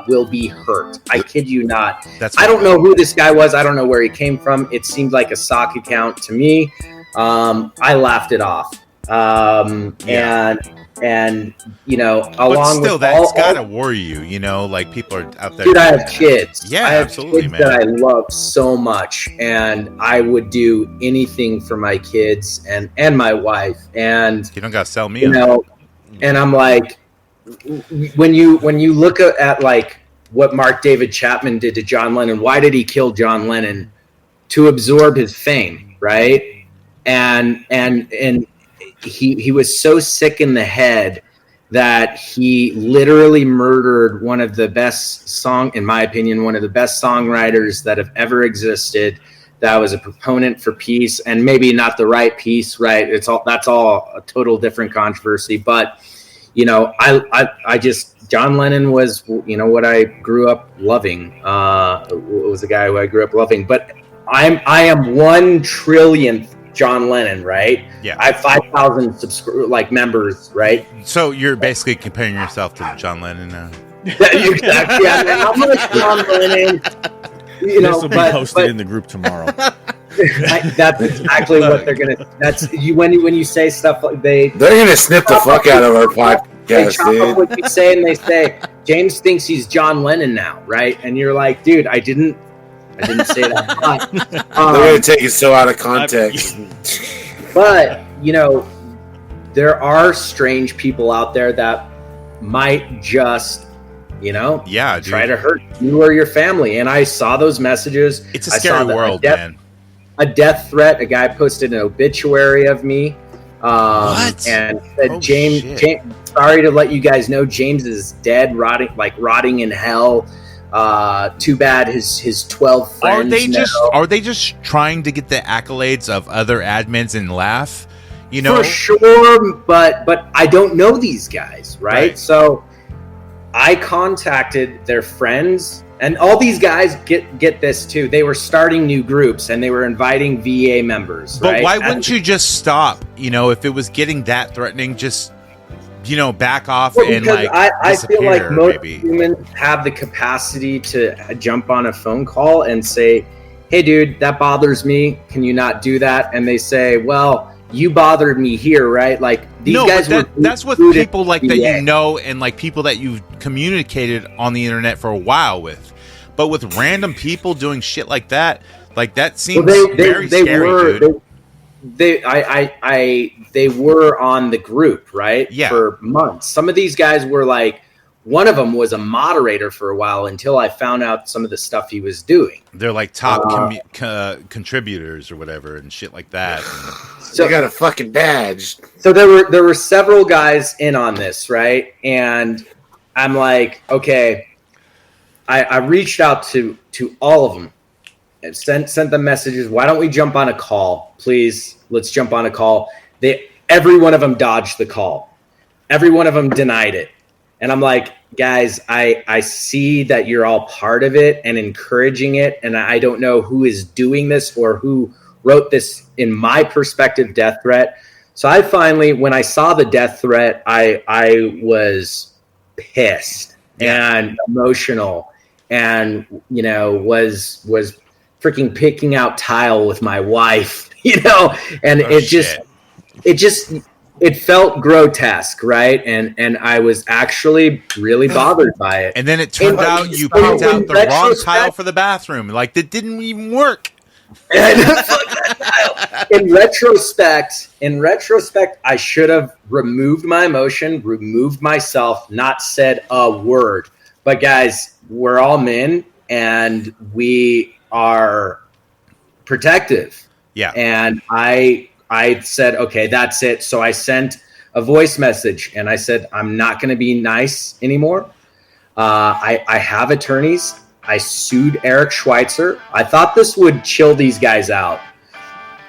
will be hurt. I kid you not. I don't know who this guy was. I don't know where he came from. It seemed like a sock account to me. I laughed it off. And along still, with that's gotta worry you. Like people are out there. Dude, I have kids. Yeah, I have absolutely, kids man. that I love so much, and I would do anything for my kids and my wife. And you don't gotta sell me. And I'm like, when you look at like what Mark David Chapman did to John Lennon, why did he kill John Lennon? To absorb his fame, right? And he was so sick in the head that he literally murdered one of the best in my opinion, one of the best songwriters that have ever existed, that was a proponent for peace, and maybe not the right peace, right? That's all a total different controversy. But I just, John Lennon was what I grew up loving. Was a guy who I grew up loving. But I am 1 trillionth John Lennon, right? Yeah. I have 5,000 members, right? So you're basically comparing yourself to John Lennon now. Exactly. I'm like John Lennon. This will be posted in the group tomorrow. That's exactly what they're gonna. That's you when you say stuff like they're gonna snip the fuck out of our podcast. They chop up what you say, and they say James thinks he's John Lennon now, right? And you're like, dude, I didn't say that. They're gonna take it so out of context. But there are strange people out there that might just. Try to hurt you or your family. And I saw those messages. It's a scary world, man. A death threat. A guy posted an obituary of me. What? And said, James, sorry to let you guys know, James is dead, rotting in hell. Too bad his 12 friends Are they just trying to get the accolades of other admins and laugh? For sure, but I don't know these guys, right? So I contacted their friends, and all these guys get this too. They were starting new groups and they were inviting VA members. But right? why wouldn't you just stop? If it was getting that threatening, just back off and I feel like most maybe. Humans have the capacity to jump on a phone call and say, "Hey, dude, that bothers me. Can you not do that?" And they say, "Well, you bothered me here, right?" Like these guys that's what people like that and like people that you've communicated on the internet for a while with. But with random people doing shit like that seems very scary, dude. They were on the group, right? Yeah. For months. Some of these guys were like, one of them was a moderator for a while until I found out some of the stuff he was doing. They're like top contributors or whatever and shit like that. So they got a fucking badge. So there were several guys in on this, right? And I'm like, okay. I reached out to all of them and sent them messages. Why don't we jump on a call, please? Let's jump on a call. Every one of them dodged the call. Every one of them denied it. And I'm like, guys, I see that you're all part of it and encouraging it. And I don't know who is doing this or who wrote this, in my perspective, death threat. So I finally, when I saw the death threat, I was pissed and emotional and, was freaking picking out tile with my wife, and it felt grotesque, right? And I was actually really bothered by it. And then it turned out you picked out the wrong tile for the bathroom. Like, that didn't even work. In retrospect, I should have removed my emotion, removed myself, not said a word. But guys, we're all men and we are protective. Yeah. And I said, okay, that's it. So I sent a voice message and I said, I'm not going to be nice anymore. I have attorneys. I sued Eric Schweitzer. I thought this would chill these guys out.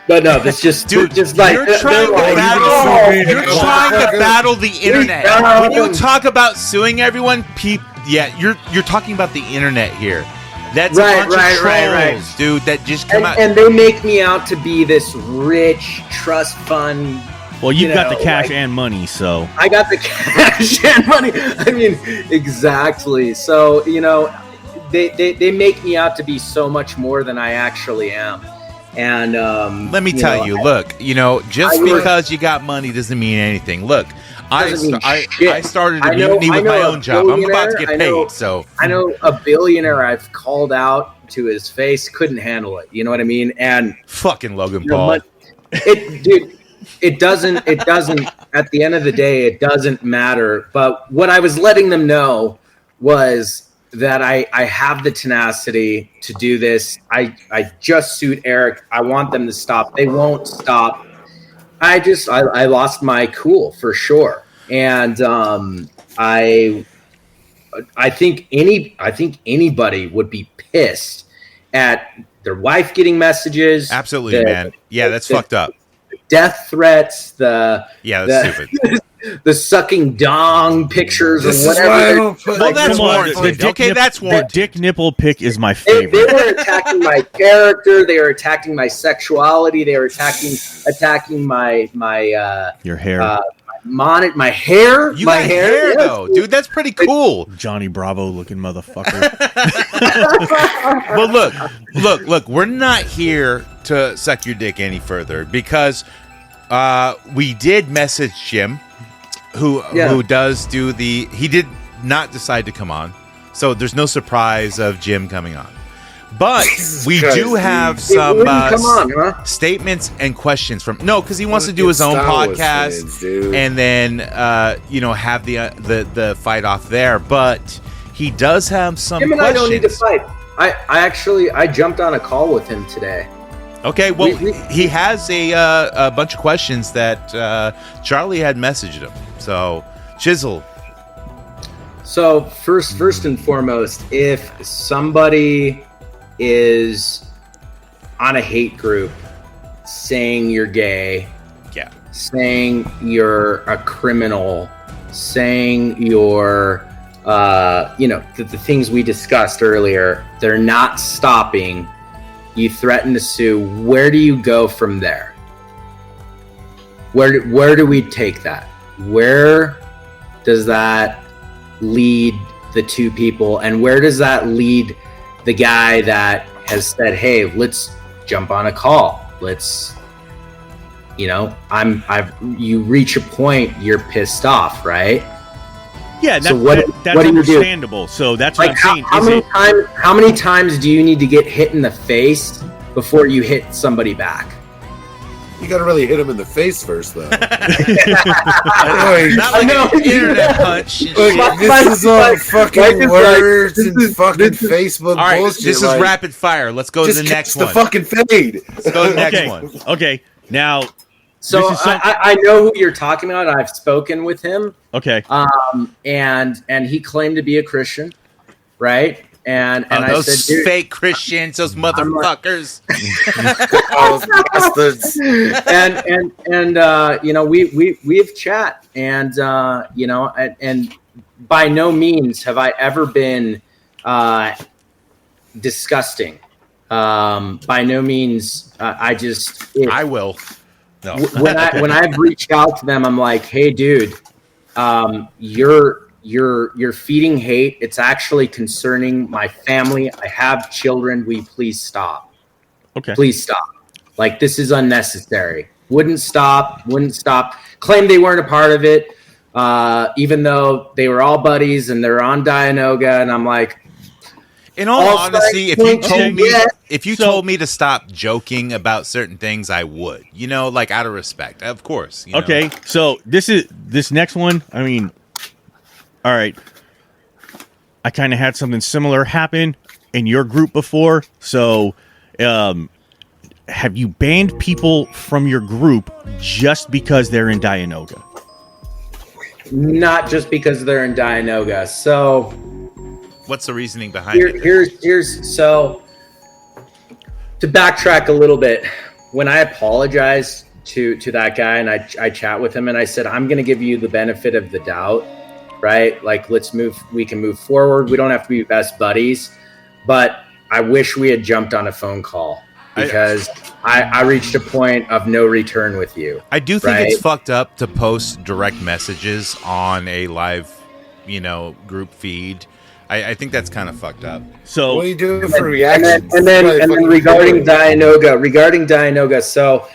But no, this just dude, just like you're trying to battle the internet. When you talk about suing everyone, you're talking about the internet here. That's a bunch of trolls, dude, that just come out. And they make me out to be this rich trust fund. Well, you've got the cash and money, so. I got the cash and money. I mean, exactly. So, they make me out to be so much more than I actually am. And let me tell you, look, just because you got money doesn't mean anything. Look, I started a mutiny with my own job. I'm about to get paid, so I know a billionaire I've called out to his face, couldn't handle it. You know what I mean? And fucking Logan Paul. It doesn't. At the end of the day, it doesn't matter. But what I was letting them know was that I have the tenacity to do this. I just sued Eric. I want them to stop. They won't stop. I lost my cool for sure. And I think anybody would be pissed at their wife getting messages. Absolutely, man. Yeah, that's fucked up. Death threats. That's stupid. The sucking dong pictures This or is why I whatever. don't put- Well, that's Come on, warranted. the Okay, that's The warranted. dick nipple pic is my They favorite. were attacking my character. They were attacking my sexuality. They were attacking my Your hair, my hair. You my got hair, yes. though, dude. That's pretty cool. Johnny Bravo looking motherfucker. But look. We're not here to suck your dick any further because we did message Jim, who does do the. He did not decide to come on, so there's no surprise of Jim coming on. But we do have some come on, huh? statements and questions from because he wants to do Fucking his own Star Wars podcast fans, dude. and then have the fight off there. But he does have some Him and questions. I don't need to fight. I jumped on a call with him today. Okay, well, We- he has a bunch of questions that Charlie had messaged him. So, Chizzle. So first and foremost, if somebody is on a hate group saying you're gay, Yeah. saying you're a criminal, saying you're the things we discussed earlier, they're not stopping. You threaten to sue. Where do you go from there? Where do we take that? Where does that lead the two people, and where does that lead the guy that has said, "Hey, let's jump on a call. Let's," you reach a point, you're pissed off, right? Yeah, So that's what do you do? understandable. So that's what Like I'm saying. how many times do you need to get hit in the face before you hit somebody back? You gotta really hit him in the face first, though. Not like know. an internet punch. and Like, shit. this is all Mike fucking is like, words this and is- fucking this is- Facebook All right, bullshit. this is like, rapid fire. Let's go to just the next catch the one. fucking fade. Let's go to the next Okay, one. okay. Now, So This is some- I know who you're talking about. I've spoken with him, okay. and he claimed to be a Christian, right? And I those said, dude, fake Christians, those motherfuckers. Those bastards. and we've chat, and and by no means have I ever been disgusting. By no means, I will. No. when I've reached out to them, I'm like, hey, dude, you're feeding hate. It's actually concerning my family. I have children. Will you please stop? Okay. Please stop. Like, this is unnecessary. Wouldn't stop. Claimed they weren't a part of it, even though they were all buddies and they're on Dianoga. And I'm like, In all All honesty, if signs you point to told me to stop joking about certain things, I would. Like out of respect, of course. Okay, so this next one. I mean, all right. I kind of had something similar happen in your group before. So, have you banned people from your group just because they're in Dianoga? not just because they're in Dianoga. So What's the reasoning behind it? here's so to backtrack a little bit. When I apologized to that guy and I chat with him and I said, I'm going to give you the benefit of the doubt, right? Like, we can move forward. We don't have to be best buddies, but I wish we had jumped on a phone call because I reached a point of no return with you. I do think right? it's fucked up to post direct messages on a live, group feed. I think that's kind of fucked up. So What are you doing for And reactions? then Probably fucking regarding boring. Dianoga, so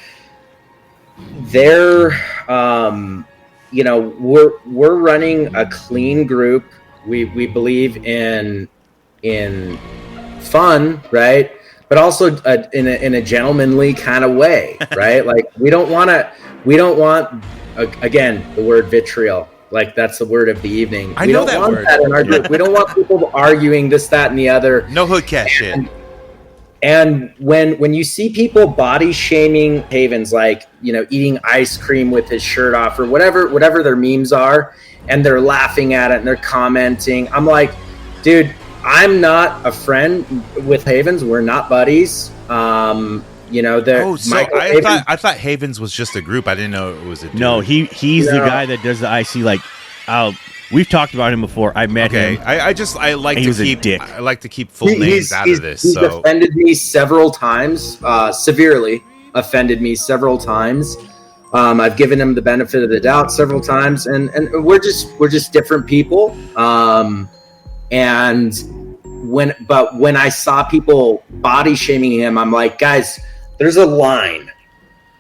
they're we're running a clean group. We believe in fun, right? But also in a gentlemanly kind of way, right? Like we don't want again the word vitriol. Like that's the word of the evening. I we know don't that want word. that in our group. We don't want people arguing this, that, and the other. No HoodCast shit. And when you see people body shaming Havens, like eating ice cream with his shirt off or whatever their memes are, and they're laughing at it and they're commenting, I'm like, dude, I'm not a friend with Havens. We're not buddies. You know, I thought Havens was just a group. I didn't know it was a dude. No, he's the guy that does the IC. Like, we've talked about him before. I met him. I like to keep full names out of this. He's So offended me several times, severely offended me several times. I've given him the benefit of the doubt several times, and we're just different people. And when I saw people body shaming him, I'm like, guys, there's a line.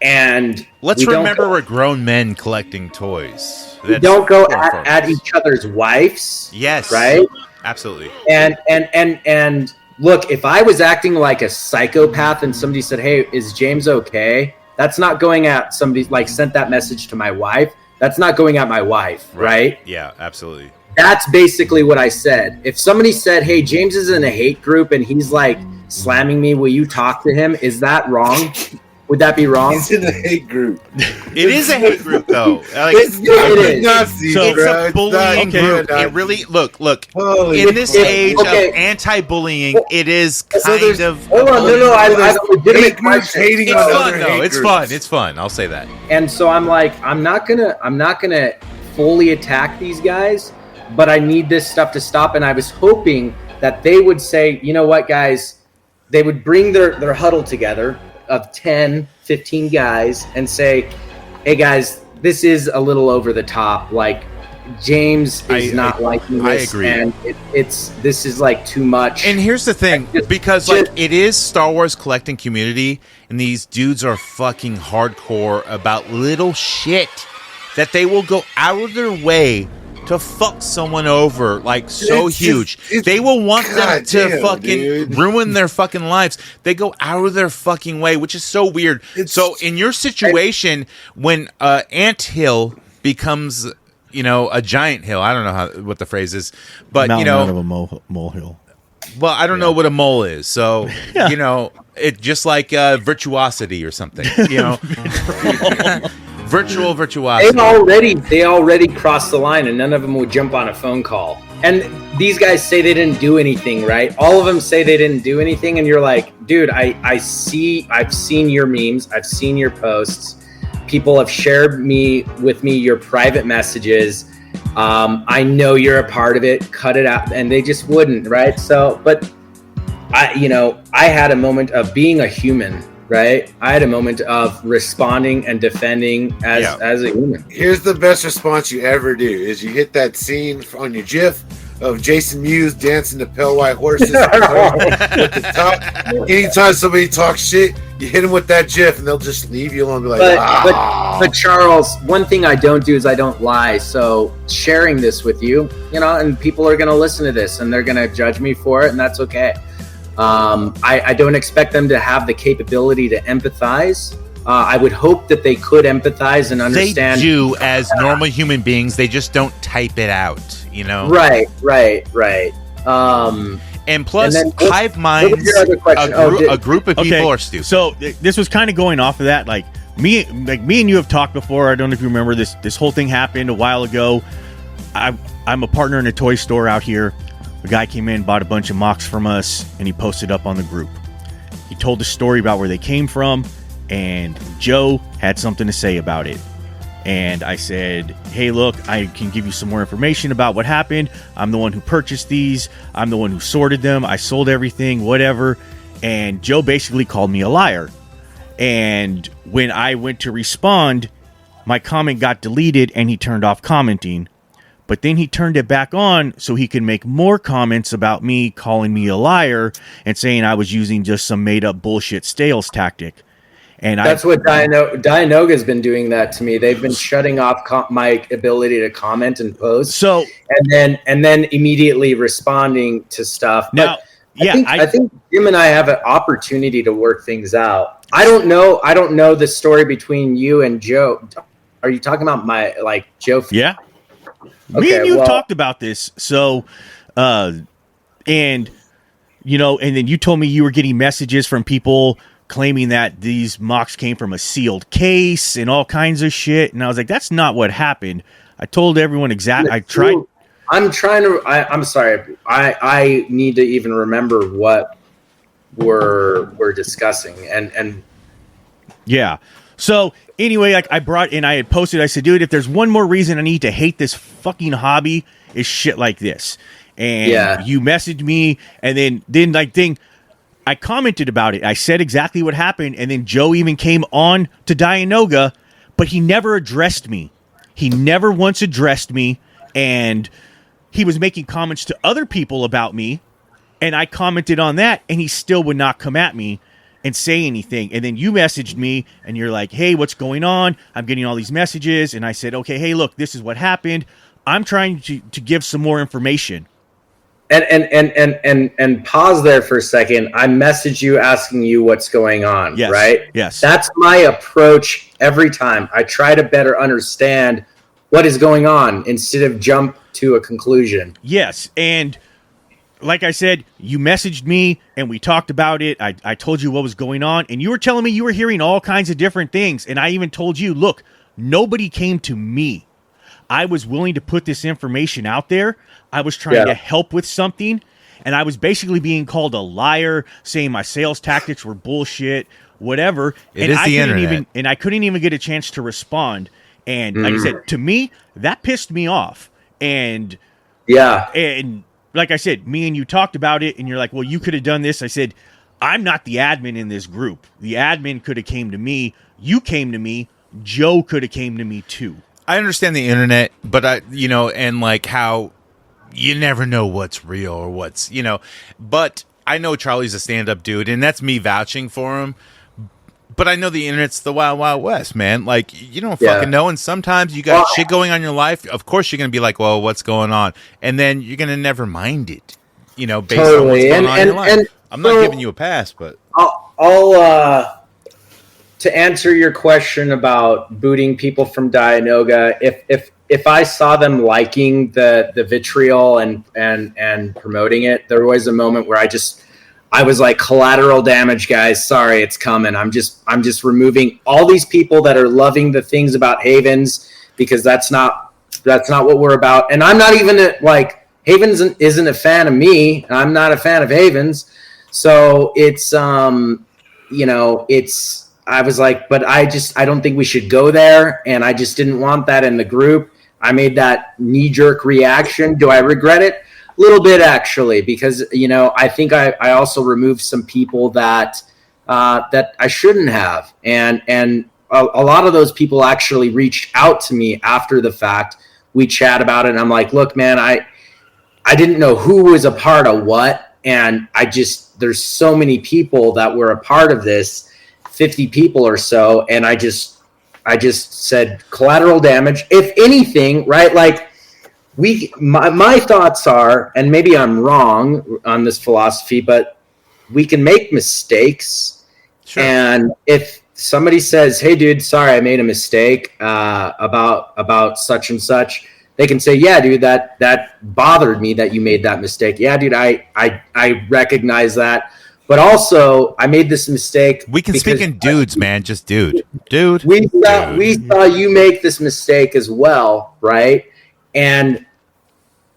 And let's remember we're grown men collecting toys. We don't go at each other's wives. Yes. Right? Absolutely. And look, if I was acting like a psychopath and somebody said, "Hey, is James okay?" That's not going at somebody, like, sent that message to my wife. That's not going at my wife, right? Yeah, absolutely. That's basically what I said. If somebody said, "Hey, James is in a hate group and he's like slamming me, will you talk to him?" Is that wrong? Would that be wrong? He's in a hate group. It is a hate group, though. Like, it's a bullying group. It really look. Holy in this age of anti-bullying, it is kind of. Hold on, no. I have a legitimate question. Hating it's on fun, other though. hate It's groups. fun. It's fun. I'll say that. And so I'm like, I'm not gonna fully attack these guys, but I need this stuff to stop. And I was hoping that they would say, you know what, guys, they would bring their huddle together of 10, 15 guys and say, "Hey guys, this is a little over the top. Like, James is not liking this. I agree. And this is like too much." And here's the thing, because like it is Star Wars collecting community, and these dudes are fucking hardcore about little shit that they will go out of their way to fuck someone over, like, so huge. They will want them to fucking ruin their fucking lives. They go out of their fucking way, which is so weird. So in your situation, when Ant Hill becomes, you know, a giant hill, I don't know what the phrase is, but Mountain you know, out of a molehill. well, I don't know what a mole is, so you know, it just like virtuosity or something, you know. Virtual virtuosity. They already crossed the line, and none of them would jump on a phone call. And these guys say they didn't do anything, right? All of them say they didn't do anything, and you're like, dude, I've seen your memes, I've seen your posts. People have shared with me your private messages. I know you're a part of it. Cut it out, and they just wouldn't, right? So, but I had a moment of being a human. Right, I had a moment of responding and defending as a human. Here's the best response you ever do: is you hit that scene on your GIF of Jason Mewes dancing to pale white horses at the top. Anytime somebody talks shit, you hit them with that GIF, and they'll just leave you alone. And be like, but Charles, one thing I don't do is I don't lie. So sharing this with you, and people are going to listen to this, and they're going to judge me for it, and that's okay. I don't expect them to have the capability to empathize. I would hope that they could empathize and understand. They do as normal human beings. They just don't type it out, you know? Right. And plus, and hive minds, a group of people are stupid. So this was kind of going off of that. Like me and you have talked before. I don't know if you remember this. This whole thing happened a while ago. I'm a partner in a toy store out here. A guy came in, bought a bunch of mocks from us, and he posted up on the group. He told the story about where they came from, and Joe had something to say about it. And I said, hey, look, I can give you some more information about what happened. I'm the one who purchased these. I'm the one who sorted them. I sold everything, whatever. And Joe basically called me a liar. And when I went to respond, my comment got deleted, and he turned off commenting. But then he turned it back on so he could make more comments about me, calling me a liar and saying I was using just some made-up bullshit sales tactic. And that's what Dianoga's been doing that to me. They've been shutting off my ability to comment and post. So and then immediately responding to stuff. Now, I think Jim and I have an opportunity to work things out. I don't know the story between you and Joe. Are you talking about Joe? Yeah. Me and you talked about this. So, and then you told me you were getting messages from people claiming that these mocks came from a sealed case and all kinds of shit. And I was like, that's not what happened. I told everyone exactly. I'm trying to. I'm sorry. I need to even remember what we're discussing. And Yeah. So anyway, like I had posted. I said, dude, if there's one more reason I need to hate this fucking hobby, is shit like this. And you messaged me, and then I commented about it. I said exactly what happened, and then Joe even came on to Dianoga, but he never addressed me. He never once addressed me, and he was making comments to other people about me, and I commented on that, and he still would not come at me and say anything. And then you messaged me, and you're like, hey, what's going on? I'm getting all these messages. And I said, okay, hey, look, this is what happened. I'm trying to give some more information. And pause there for a second. I messaged you asking you what's going on, yes, right? Yes. That's my approach every time. I try to better understand what is going on instead of jump to a conclusion. Yes, and like I said, you messaged me and we talked about it. I told you what was going on, and you were telling me you were hearing all kinds of different things. And I even told you, look, nobody came to me. I was willing to put this information out there. I was trying to help with something, and I was basically being called a liar, saying my sales tactics were bullshit, whatever. I couldn't even get a chance to respond. And like I said, to me, that pissed me off. And like I said, me and you talked about it, and you're like, well, you could have done this. I said, I'm not the admin in this group. The admin could have came to me. You came to me. Joe could have came to me too. I understand the internet, but and like how you never know what's real or what's, but I know Charlie's a stand-up dude, and that's me vouching for him. But I know the internet's the wild, wild west, man. Like, you don't fucking know, and sometimes you got shit going on in your life. Of course you're going to be like, well, what's going on? And then you're going to never mind it, based on what's going on in your life. I'm not giving you a pass, but... I'll to answer your question about booting people from Dianoga, if I saw them liking the vitriol and promoting it, there was a moment where I was like, collateral damage, guys. Sorry, it's coming. I'm just removing all these people that are loving the things about Havens, because that's not what we're about. And I'm not even like, Havens isn't a fan of me. And I'm not a fan of Havens. So it's I was like, but I don't think we should go there. And I just didn't want that in the group. I made that knee-jerk reaction. Do I regret it? A little bit, actually, because, I think I also removed some people that I shouldn't have. And a lot of those people actually reached out to me after the fact. We chat about it, and I'm like, look, man, I didn't know who was a part of what. And there's so many people that were a part of this, 50 people or so. And I just said collateral damage, if anything, right? Like my thoughts are, and maybe I'm wrong on this philosophy, but we can make mistakes. Sure. And if somebody says, hey dude, sorry, I made a mistake, about such and such, they can say, yeah, dude, that bothered me that you made that mistake. Yeah, dude, I recognize that. But also, I made this mistake. We can speak in dudes, man. Just dude. We saw you make this mistake as well, right? And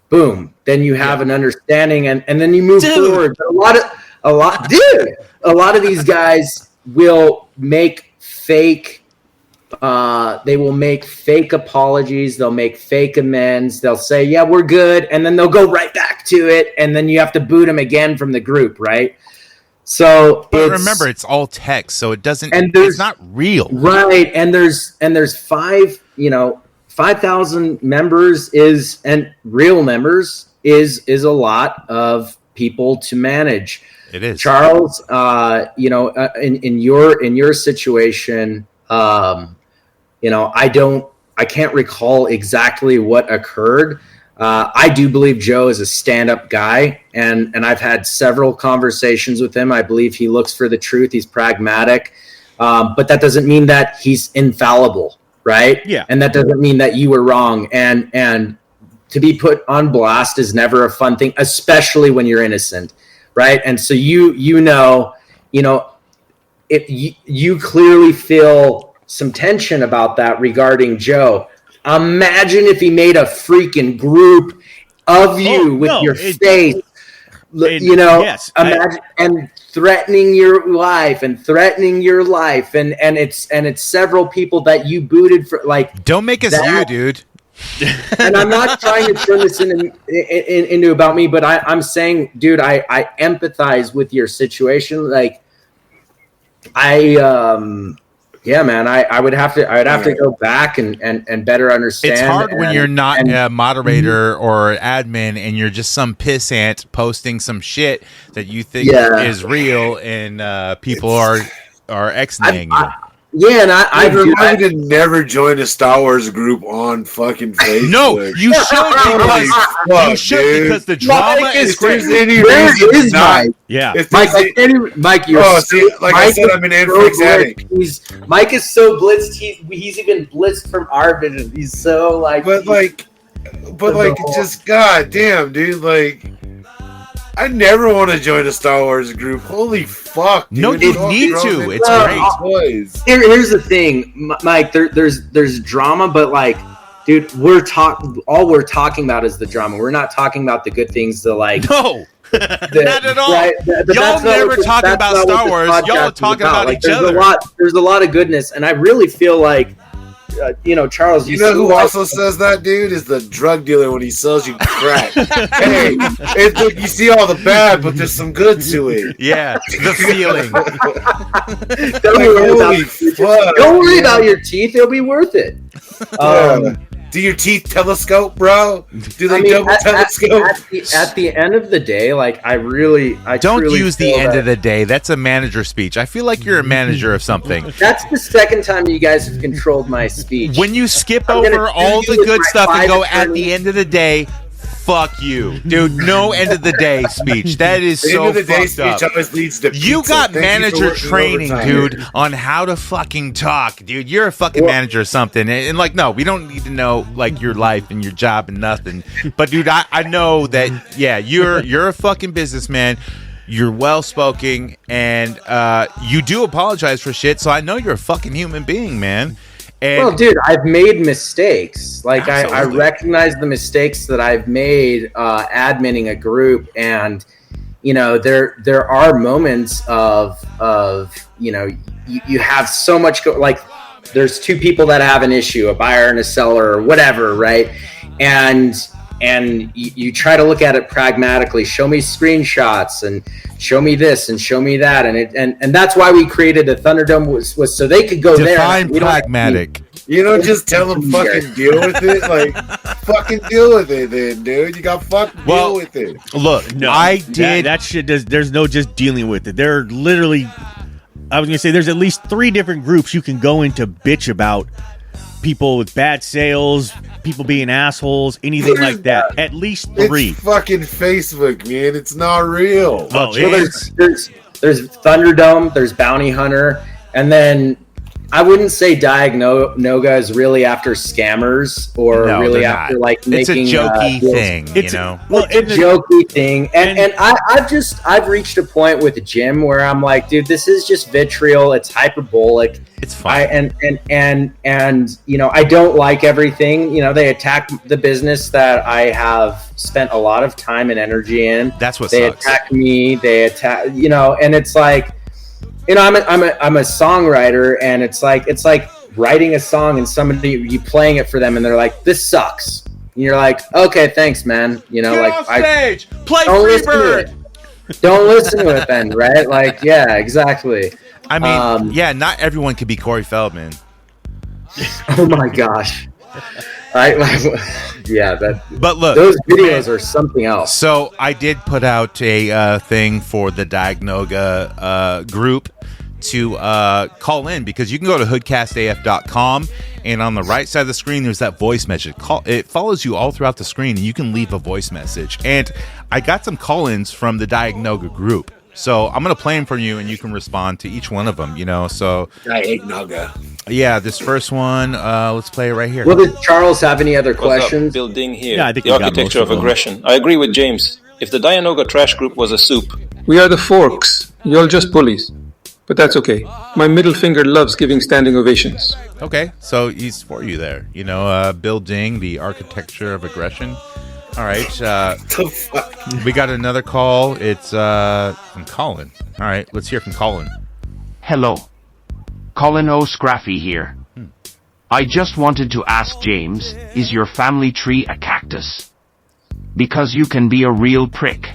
boom, then you have an understanding, and then you move forward. But a lot of these guys will make fake. They will make fake apologies. They'll make fake amends. They'll say, yeah, we're good. And then they'll go right back to it. And then you have to boot them again from the group, right? So, but remember, it's all text, so it doesn't. And it's not real, right? And there's 5,000 members and real members is a lot of people to manage. It is, Charles. In your situation, I can't recall exactly what occurred. I do believe Joe is a stand-up guy, and I've had several conversations with him. I believe he looks for the truth. He's pragmatic, but that doesn't mean that he's infallible, right? Yeah. And that doesn't mean that you were wrong. And to be put on blast is never a fun thing, especially when you're innocent, right? And so if you clearly feel some tension about that regarding Joe. Imagine if he made a freaking group of you with your face. Yes, imagine and threatening your life and it's several people that you booted for. Like, don't make us you, dude. And I'm not trying to turn this into about me, but I'm saying, dude, I empathize with your situation. Like, yeah, man, I would have to go back and better understand. It's hard when you're not a moderator or admin and you're just some pissant posting some shit that you think is real and people are X-naying you. Yeah, and I remind you to never join a Star Wars group on fucking Facebook. No, you should because the drama is crazy. Where is Mike? Yeah, Mike, you're I said, I'm an Netflix addict. Mike is so blitzed. He's even blitzed from our vision. He's so like, just goddamn, dude, like. I never want to join a Star Wars group. Holy fuck, dude. No, you need to. It's great. Here's the thing, Mike. There's drama, but like, dude, all we're talking about is the drama. We're not talking about the good things. No, not at all. Right? Y'all never talk about Star Wars. Y'all are talking about each other. There's a lot of goodness, and I really feel like. Charles, you know who also says that, dude, is the drug dealer when he sells you crack. Hey, you see all the bad, but there's some good to it. Yeah, the feeling. Don't worry about your teeth; it'll be worth it. Do your teeth telescope, bro? Do they double telescope? At the end of the day, like I don't use the end of the day. That's a manager speech. I feel like you're a manager of something. That's the second time you guys have controlled my speech. When you skip over all the good stuff and go at the end of the day, fuck you, dude. No end of the day speech. That is so end of the day fucked up. Speech always leads to you pizza. got Thank manager you training, dude, on how to fucking talk, dude. You're a fucking manager or something. And like, no, we don't need to know like your life and your job and nothing. But dude, I know that. Yeah, you're a fucking businessman. You're well spoken, and you do apologize for shit. So I know you're a fucking human being, man. And well, dude, I've made mistakes. Like I recognize the mistakes that I've made adminning a group, and there are moments of you have so much like there's two people that have an issue, a buyer and a seller or whatever, right? And you try to look at it pragmatically. Show me screenshots and show me this and show me that, and that's why we created a Thunderdome was so they could go there. Define pragmatic. You don't just tell them fucking deal with it. Like fucking deal with it, then, dude. You got fucking deal with it. Look, no, I did that shit. There's no just dealing with it. There are literally, I was gonna say, there's at least 3 different groups you can go into bitch about. People with bad sales, people being assholes, anything like that. At least 3. It's fucking Facebook, man. It's not real. Oh, there's Thunderdome, there's Bounty Hunter, and then I wouldn't say Diagnoga is really after scammers or really after like making it's a jokey thing, it's a jokey thing, and I've reached a point with Jim where I'm like, dude, this is just vitriol. It's hyperbolic. It's fine. And I don't like everything. They attack the business that I have spent a lot of time and energy in. That's what they sucks. attack me. They attack, and it's like. I'm a songwriter, and it's like writing a song and you playing it for them, and they're like, "This sucks." And you're like, "Okay, thanks, man." Get off stage. Play Freebird. Don't listen to it then, right? Like, yeah, exactly. I mean, not everyone could be Corey Feldman. Oh my gosh. But look, those videos are something else. So I did put out a thing for the Diagnoga group to call in, because you can go to HoodCastAF.com, and on the right side of the screen there's that voice message. It follows you all throughout the screen, and you can leave a voice message. And I got some call-ins from the Diagnoga group. So I'm going to play them for you, and you can respond to each one of them, So, Diagnoga. Yeah, this first one, let's play it right here. Well, did Charles have any other questions? Building here. Yeah, I think the architecture of aggression. I agree with James. If the Diagnoga trash group was a soup. We are the forks. You're just bullies. But that's okay. My middle finger loves giving standing ovations. Okay, so he's for you there. Building the architecture of aggression. All right. We got another call. It's from Colin. All right, let's hear from Colin. Hello. Colin O'Scraffy here. I just wanted to ask James, is your family tree a cactus? Because you can be a real prick.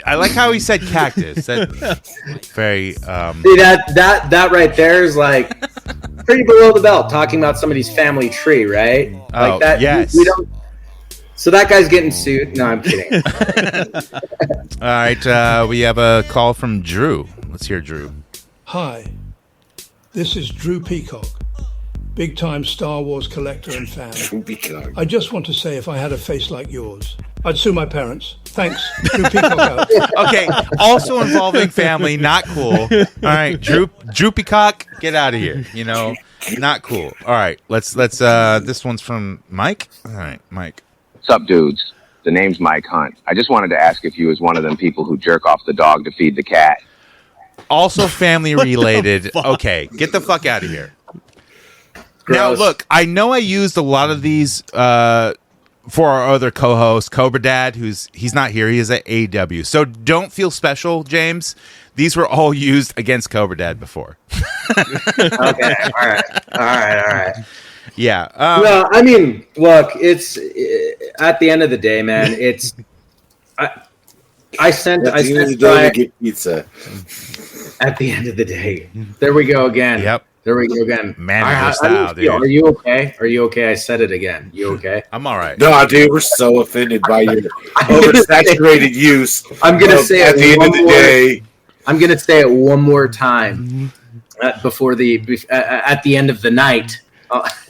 I like how he said cactus. That's very. See, that right there is like pretty below the belt. Talking about somebody's family tree, right? Oh, like that. yes. We don't. So that guy's getting sued. No, I'm kidding. All right, we have a call from Drew. Let's hear Drew. Hi, this is Drew Peacock, big-time Star Wars collector and fan. I just want to say if I had a face like yours, I'd sue my parents. Thanks. Drew Peacock out. Okay, also involving family, not cool. All right, Drew Peacock, get out of here. You know, not cool. All right, let's this one's from Mike. All right, Mike. Sup, dudes? The name's Mike Hunt. I just wanted to ask if you was one of them people who jerk off the dog to feed the cat. Also family related. Okay, get the fuck out of here. Gross. Now, look, I know I used a lot of these for our other co-host, Cobra Dad, he's not here. He is at AEW. So don't feel special, James. These were all used against Cobra Dad before. Okay, all right. Yeah. Well, I mean, look, it's at the end of the day, man. It's I sent to get pizza. At the end of the day, there we go again. Yep. There we go again. Man, style, dude. Are you okay? Are you okay? I said it again. You okay? I'm all right. No, dude, we're so offended by your oversaturated use. I'm gonna say at the end of the day. I'm gonna say it one more time at the end of the night.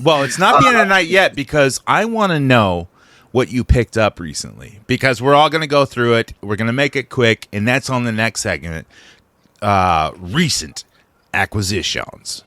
Well, it's not the end of the night yet because I want to know what you picked up recently because we're all going to go through it. We're going to make it quick, and that's on the next segment. Recent acquisitions.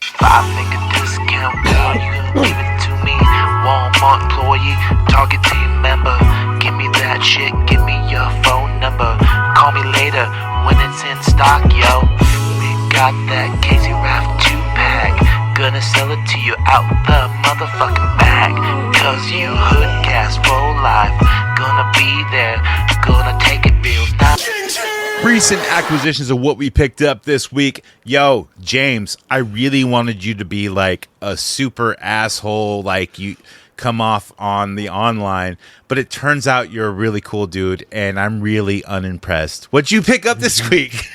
$5 discount card, you can give it to me. Walmart employee, Target team member. Give me that shit, give me your phone number. Call me later when it's in stock, yo. We got that Casey Raft 2-pack. Gonna sell it to you out the motherfucking bag. Cause you HoodCast for life. Gonna be there, gonna take it real nice. Recent acquisitions of what we picked up this week. Yo, James, I really wanted you to be like a super asshole, like you come off on the online, but it turns out you're a really cool dude, and I'm really unimpressed. What'd you pick up this week?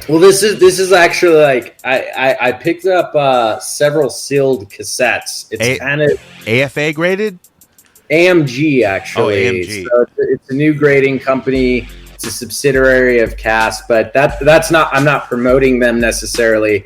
Well, this is actually like I picked up several sealed cassettes. It's kind of AFA graded. AMG actually. Oh, AMG. So it's a new grading company. It's a subsidiary of Cast, but that's not. I'm not promoting them necessarily,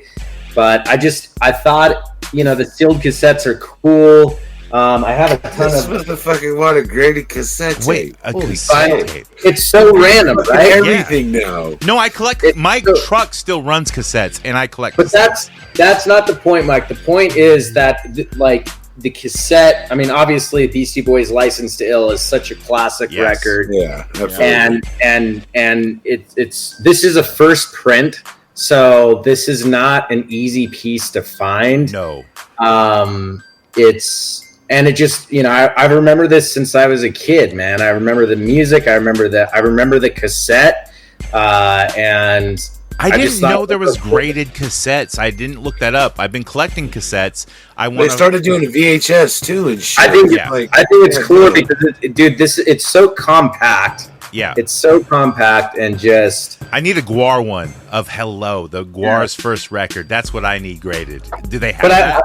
but I thought the sealed cassettes are cool. I have a ton This of motherfucking want a graded cassette tape. Wait, a cassette tape. It's so random, right? Everything now. No, I collect. My truck still runs cassettes, and I collect. But cassettes. that's not the point, Mike. The point is that the cassette. I mean, obviously, Beastie Boys' "License to Ill" is such a classic record. Yeah, absolutely. And it's this is a first print, so this is not an easy piece to find. No. It just, I remember this since I was a kid, man. I remember the music. I remember the cassette. And I didn't know there was graded cassettes. I didn't look that up. I've been collecting cassettes. They started doing a VHS too and shit. I think it's cool because it's so compact. Yeah. It's so compact and just. I need a Guar one of Hello, the Guar's first record. That's what I need graded. Do they have that?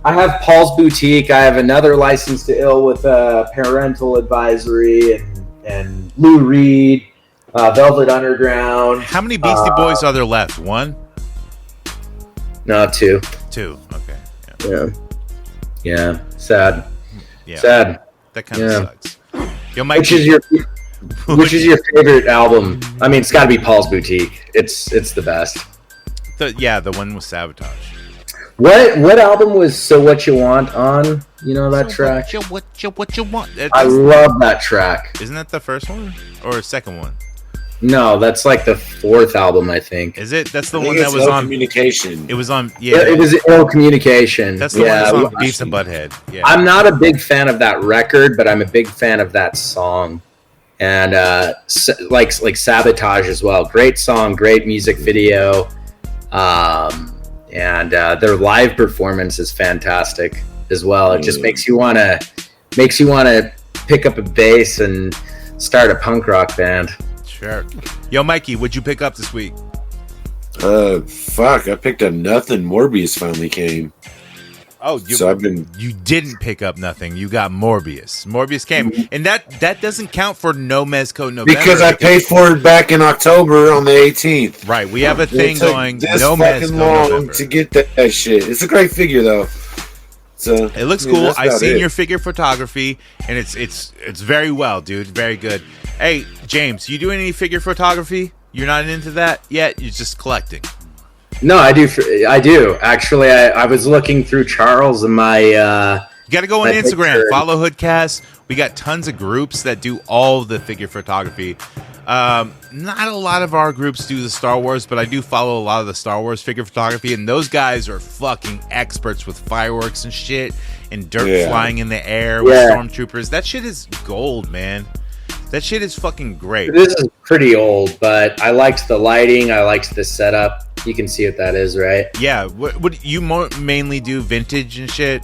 I have Paul's Boutique. I have another License to Ill with a parental advisory and Lou Reed, Velvet Underground. How many Beastie Boys are there left? One? No, two. Two. Okay. Yeah. Sad. Yeah. Sad. That kind of sucks. Yo, Mike, which is your favorite album? I mean, it's got to be Paul's Boutique. It's the best. The one with Sabotage. What album was So What You Want on? You know that track? What you want? I love that track. Isn't that the first one or the second one? No, that's like the 4th album, I think. Is it? That's the I think one that it's was Ill on Communication. It was on. Yeah, Yeah, it was Ill Communication. that's the one that's on Beats and Butthead. Yeah. I'm not a big fan of that record, but I'm a big fan of that song. And like Sabotage as well. Great song, great music video. And their live performance is fantastic as well. It just makes you want to pick up a bass and start a punk rock band. Sure. Yo, Mikey, what'd you pick up this week? Fuck, I picked up nothing. Morbius finally came. Oh, you didn't pick up nothing. You got Morbius. Morbius came, and that doesn't count for no Mezco November. Because I paid for it back in October on the 18th. Right, we have a thing going. This No fucking Mezco long November. to get that shit. It's a great figure though. So It looks cool. I've seen your figure photography, and it's very well, dude. Very good. Hey, James, you doing any figure photography? You're not into that yet? You're just collecting. No, I do. Actually, I was looking through Charles and my... You got to go on Instagram. picture. Follow HoodCast. We got tons of groups that do all the figure photography. Not a lot of our groups do the Star Wars, but I do follow a lot of the Star Wars figure photography, and those guys are fucking experts with fireworks and shit, and dirt flying in the air with stormtroopers. That shit is gold, man. That shit is fucking great. This is pretty old, but I liked the lighting. I liked the setup. You can see what that is, right? Yeah. What you mainly do vintage and shit?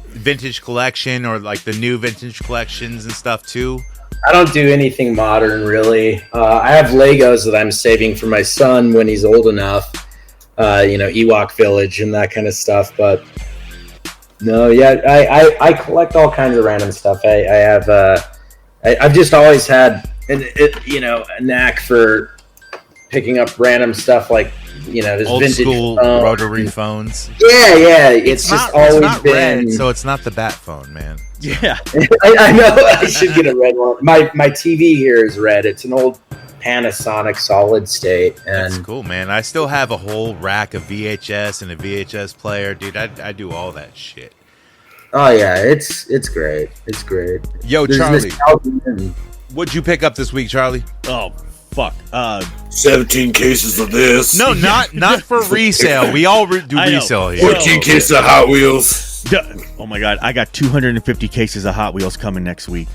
Vintage collection or like the new vintage collections and stuff too? I don't do anything modern, really. I have Legos that I'm saving for my son when he's old enough. Ewok Village and that kind of stuff. But no, I collect all kinds of random stuff. I've just always had a knack for picking up random stuff like this old vintage school phone. rotary phones. Yeah. It's just always not been red, so it's not the bat phone, man. Yeah, I know. I should get a red one. My TV here is red. It's an old Panasonic solid state, and That's cool, man. I still have a whole rack of VHS and a VHS player, dude. I do all that shit. oh yeah, it's great. It's great. Yo, There's Charlie, nostalgia in- what'd you pick up this week, Charlie? Oh fuck. 17 cases of this. No, not for resale. We all do I know. resale here. 14 cases of Hot Wheels. Oh my god, I got 250 cases of Hot Wheels coming next week.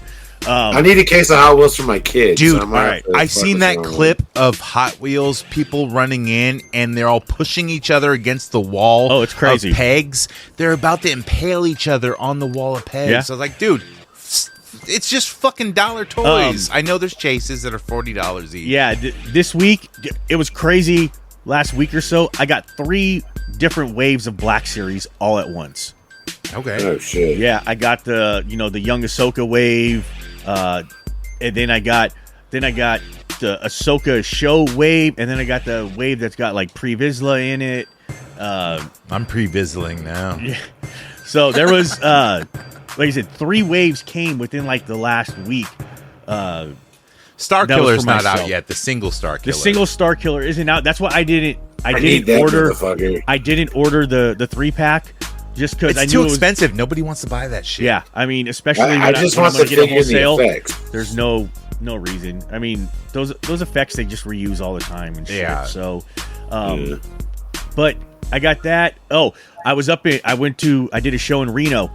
I need a case of Hot Wheels for my kids. Dude, so I might have to I fuck seen with that some. clip of Hot Wheels people running in, and they're all pushing each other against the wall. Oh, it's crazy. Of pegs. They're about to impale each other on the wall of pegs. Yeah. So I was like, dude, it's just fucking dollar toys. I know there's chases that are $40 each. Yeah, this week it was crazy. Last week or so, I got 3 different waves of Black Series all at once. Okay. Oh shit. Yeah, I got the young Ahsoka wave, and then I got the Ahsoka show wave, and then I got the wave that's got like Pre-Vizsla in it. I'm pre-Vizsling now. Yeah. So there was like I said, 3 waves came within like the last week. Star That was Killer's for not myself. out yet. The single Star Killer. The single Star Killer isn't out. That's why I didn't need that order. motherfucker. I didn't order the 3-pack just because I It's knew too it was expensive. Nobody wants to buy that shit. Yeah, I mean, especially I when just when want I'm the gonna get a figure and the wholesale. effects. There's no reason. I mean, those effects they just reuse all the time and shit. Yeah. So, but I got that. Oh, I did a show in Reno.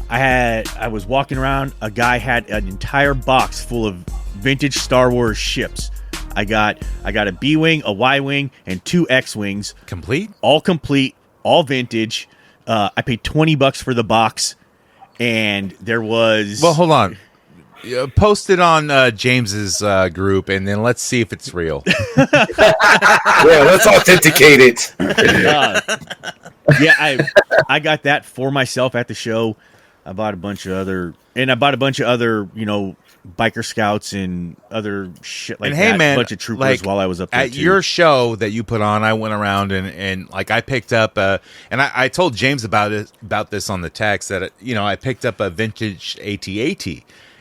I was walking around. A guy had an entire box full of vintage Star Wars ships. I got a B-wing, a Y-wing, and 2 X-wings. Complete? All complete, all vintage. I paid $20 for the box, and there was. Well, hold on. Post it on James's group, and then let's see if it's real. Yeah, let's authenticate it. Yeah, I got that for myself at the show. I bought a bunch of other, biker scouts and other shit like and hey, that. man, a bunch of troopers like, while I was up there at too. your show that you put on. I went around and like I picked up and I told James about this on the text that I picked up a vintage AT-AT.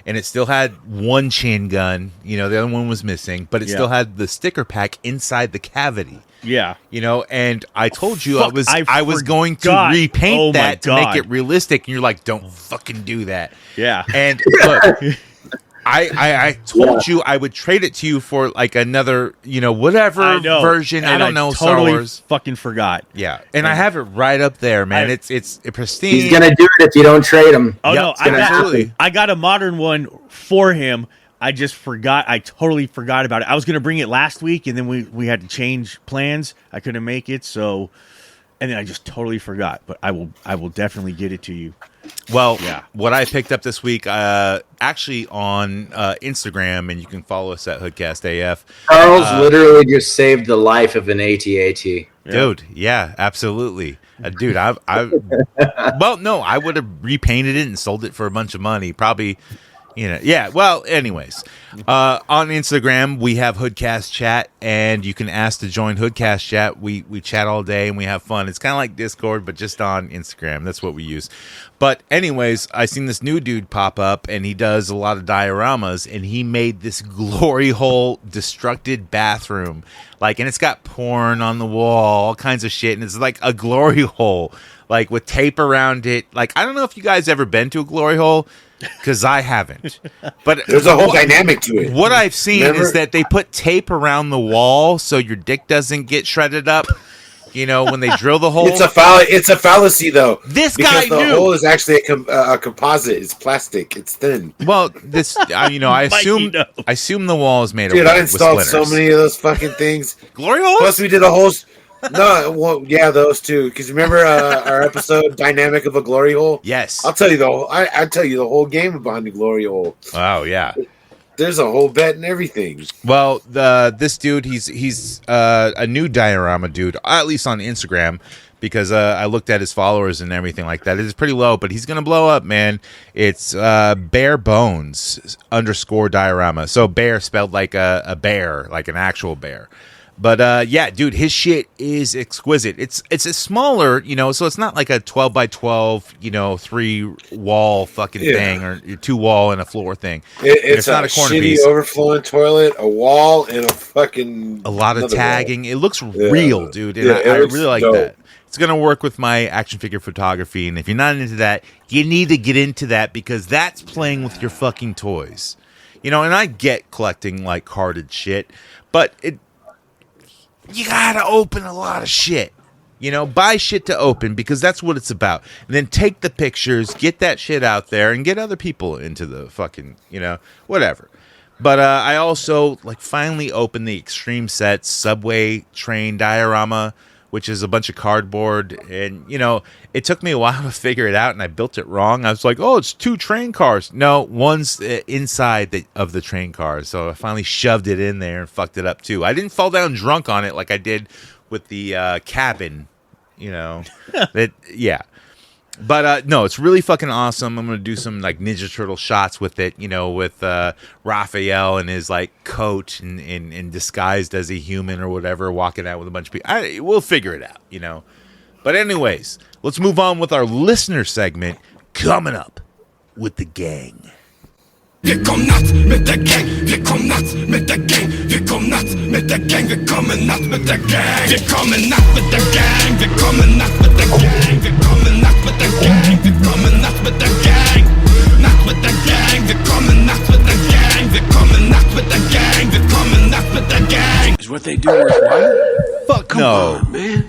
And it still had one chin gun, the other one was missing, but it still had the sticker pack inside the cavity. Yeah. And I told you Fuck, I was going to forgot. repaint Oh my that to make God. it realistic, and you're like, don't fucking do that. Yeah. And look, I told you I would trade it to you for like another, whatever version. I don't know. Totally Star Wars. Fucking forgot. Yeah, and I have it right up there, man. It's pristine. He's gonna do it if you don't trade him. Oh no, absolutely. I got a modern one for him. I just forgot. I totally forgot about it. I was gonna bring it last week, and then we had to change plans. I couldn't make it, so and then I just totally forgot. But I will definitely get it to you. Well, what I picked up this week, actually on Instagram, and you can follow us at HoodCastAF. Charles literally just saved the life of an AT-AT. Dude, yeah, absolutely. Dude, I would have repainted it and sold it for a bunch of money. Probably, yeah. Well, anyways, on Instagram, we have HoodCast Chat, and you can ask to join HoodCast Chat. We chat all day, and we have fun. It's kind of like Discord, but just on Instagram. That's what we use. But anyways, I seen this new dude pop up, and he does a lot of dioramas, and he made this glory hole destructed bathroom. And it's got porn on the wall, all kinds of shit, and it's like a glory hole, with tape around it. I don't know if you guys ever been to a glory hole, because I haven't. But there's a whole dynamic to it. What I've seen is that they put tape around the wall so your dick doesn't get shredded up. When they drill the hole, it's a fallacy, though. This guy knew. The hole is actually a composite. It's plastic. It's thin. Well, this, I assume the wall is made of. Dude, I installed so many of those fucking things. Glory holes. Plus, we did a whole. No, well, yeah, those two. Because remember our episode, "Dynamic of a Glory Hole"? Yes. I'll tell you I tell you the whole game behind the Glory Hole. Oh yeah. There's a whole bet and everything. Well, this dude, he's a new diorama dude, at least on Instagram, because I looked at his followers and everything like that. It is pretty low, but he's gonna blow up, man. It's bare bones _diorama. So bear spelled like a bear, like an actual bear. But yeah, dude, his shit is exquisite. It's a smaller, so it's not like a 12 by 12, 3 wall fucking thing or 2 wall and a floor thing. It's not a corner piece. Overflowing toilet, a wall, and a lot of tagging. Wall. It looks real, dude, and I really like that. It's gonna work with my action figure photography, and if you're not into that, you need to get into that because that's playing with your fucking toys. And I get collecting carded shit, but you gotta open a lot of shit. Buy shit to open because that's what it's about. And then take the pictures, get that shit out there, and get other people into the fucking, whatever. But I also finally opened the Extreme Sets Subway Train diorama, which is a bunch of cardboard. And, it took me a while to figure it out, and I built it wrong. I was like, oh, it's 2 train cars. No, one's inside of the train cars. So I finally shoved it in there and fucked it up, too. I didn't fall down drunk on it like I did with the cabin, yeah. But no, it's really fucking awesome. I'm gonna do some Ninja Turtle shots with it, with Raphael and his coat and disguised as a human or whatever, walking out with a bunch of people. We'll figure it out, But anyways, let's move on with our listener segment coming up with the gang. Wir kommen nachts mit der Gang, wir kommen nachts mit der Gang, wir kommen nachts mit der Gang, wir kommen nachts mit der Gang, wir kommen nachts mit der Gang, wir kommen nachts mit der Gang, wir kommen nachts mit der Gang, wir kommen nachts mit der Gang, nachts mit der Gang, wir kommen nachts mit der Gang, wir kommen nachts mit der Gang, wir kommen nachts mit der Gang. Is what they do worthwhile? Fuck no. Man.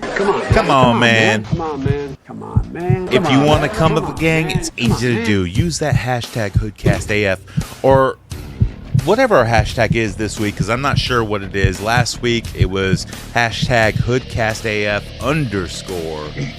Come on, man. Come on, man. Come on, man. If you want to come with the gang, it's easy to do. Use that hashtag HoodCastAF or whatever our hashtag is this week, because I'm not sure what it is. Last week, it was hashtag HoodCastAF _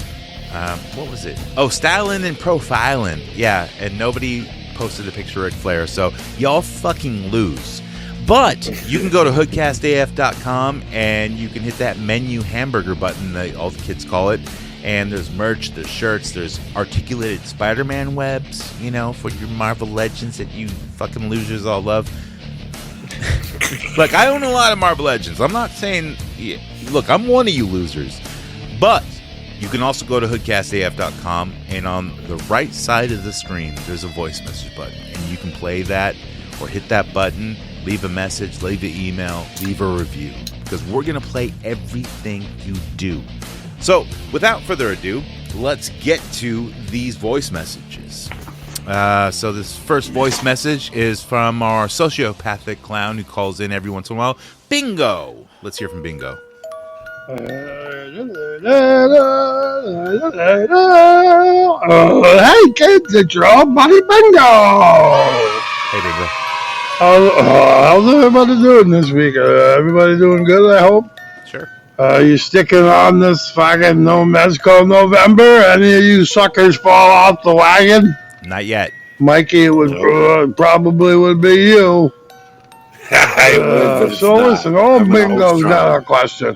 what was it? Oh, styling and profiling. Yeah, and nobody posted a picture of Ric Flair, so y'all fucking lose. But you can go to HoodCastAF.com and you can hit that menu hamburger button that all the kids call it. And there's merch, there's shirts, there's articulated Spider-Man webs, for your Marvel Legends that you fucking losers all love. Look, I own a lot of Marvel Legends. I'm not saying... Look, I'm one of you losers. But you can also go to HoodCastAF.com and on the right side of the screen, there's a voice message button. And you can play that or hit that button, leave a message, leave an email, leave a review. Because we're going to play everything you do. So, without further ado, let's get to these voice messages. So this first voice message is from our sociopathic clown who calls in every once in a while, Bingo. Let's hear from Bingo. Hey kids, it's your old buddy Bingo. Hey Bingo. How's everybody doing this week? Everybody doing good, I hope? Sure. You sticking on this fucking no Mezco November? Any of you suckers fall off the wagon? Not yet. Mikey, it would probably would be you. So listen, old Bingo's got a question.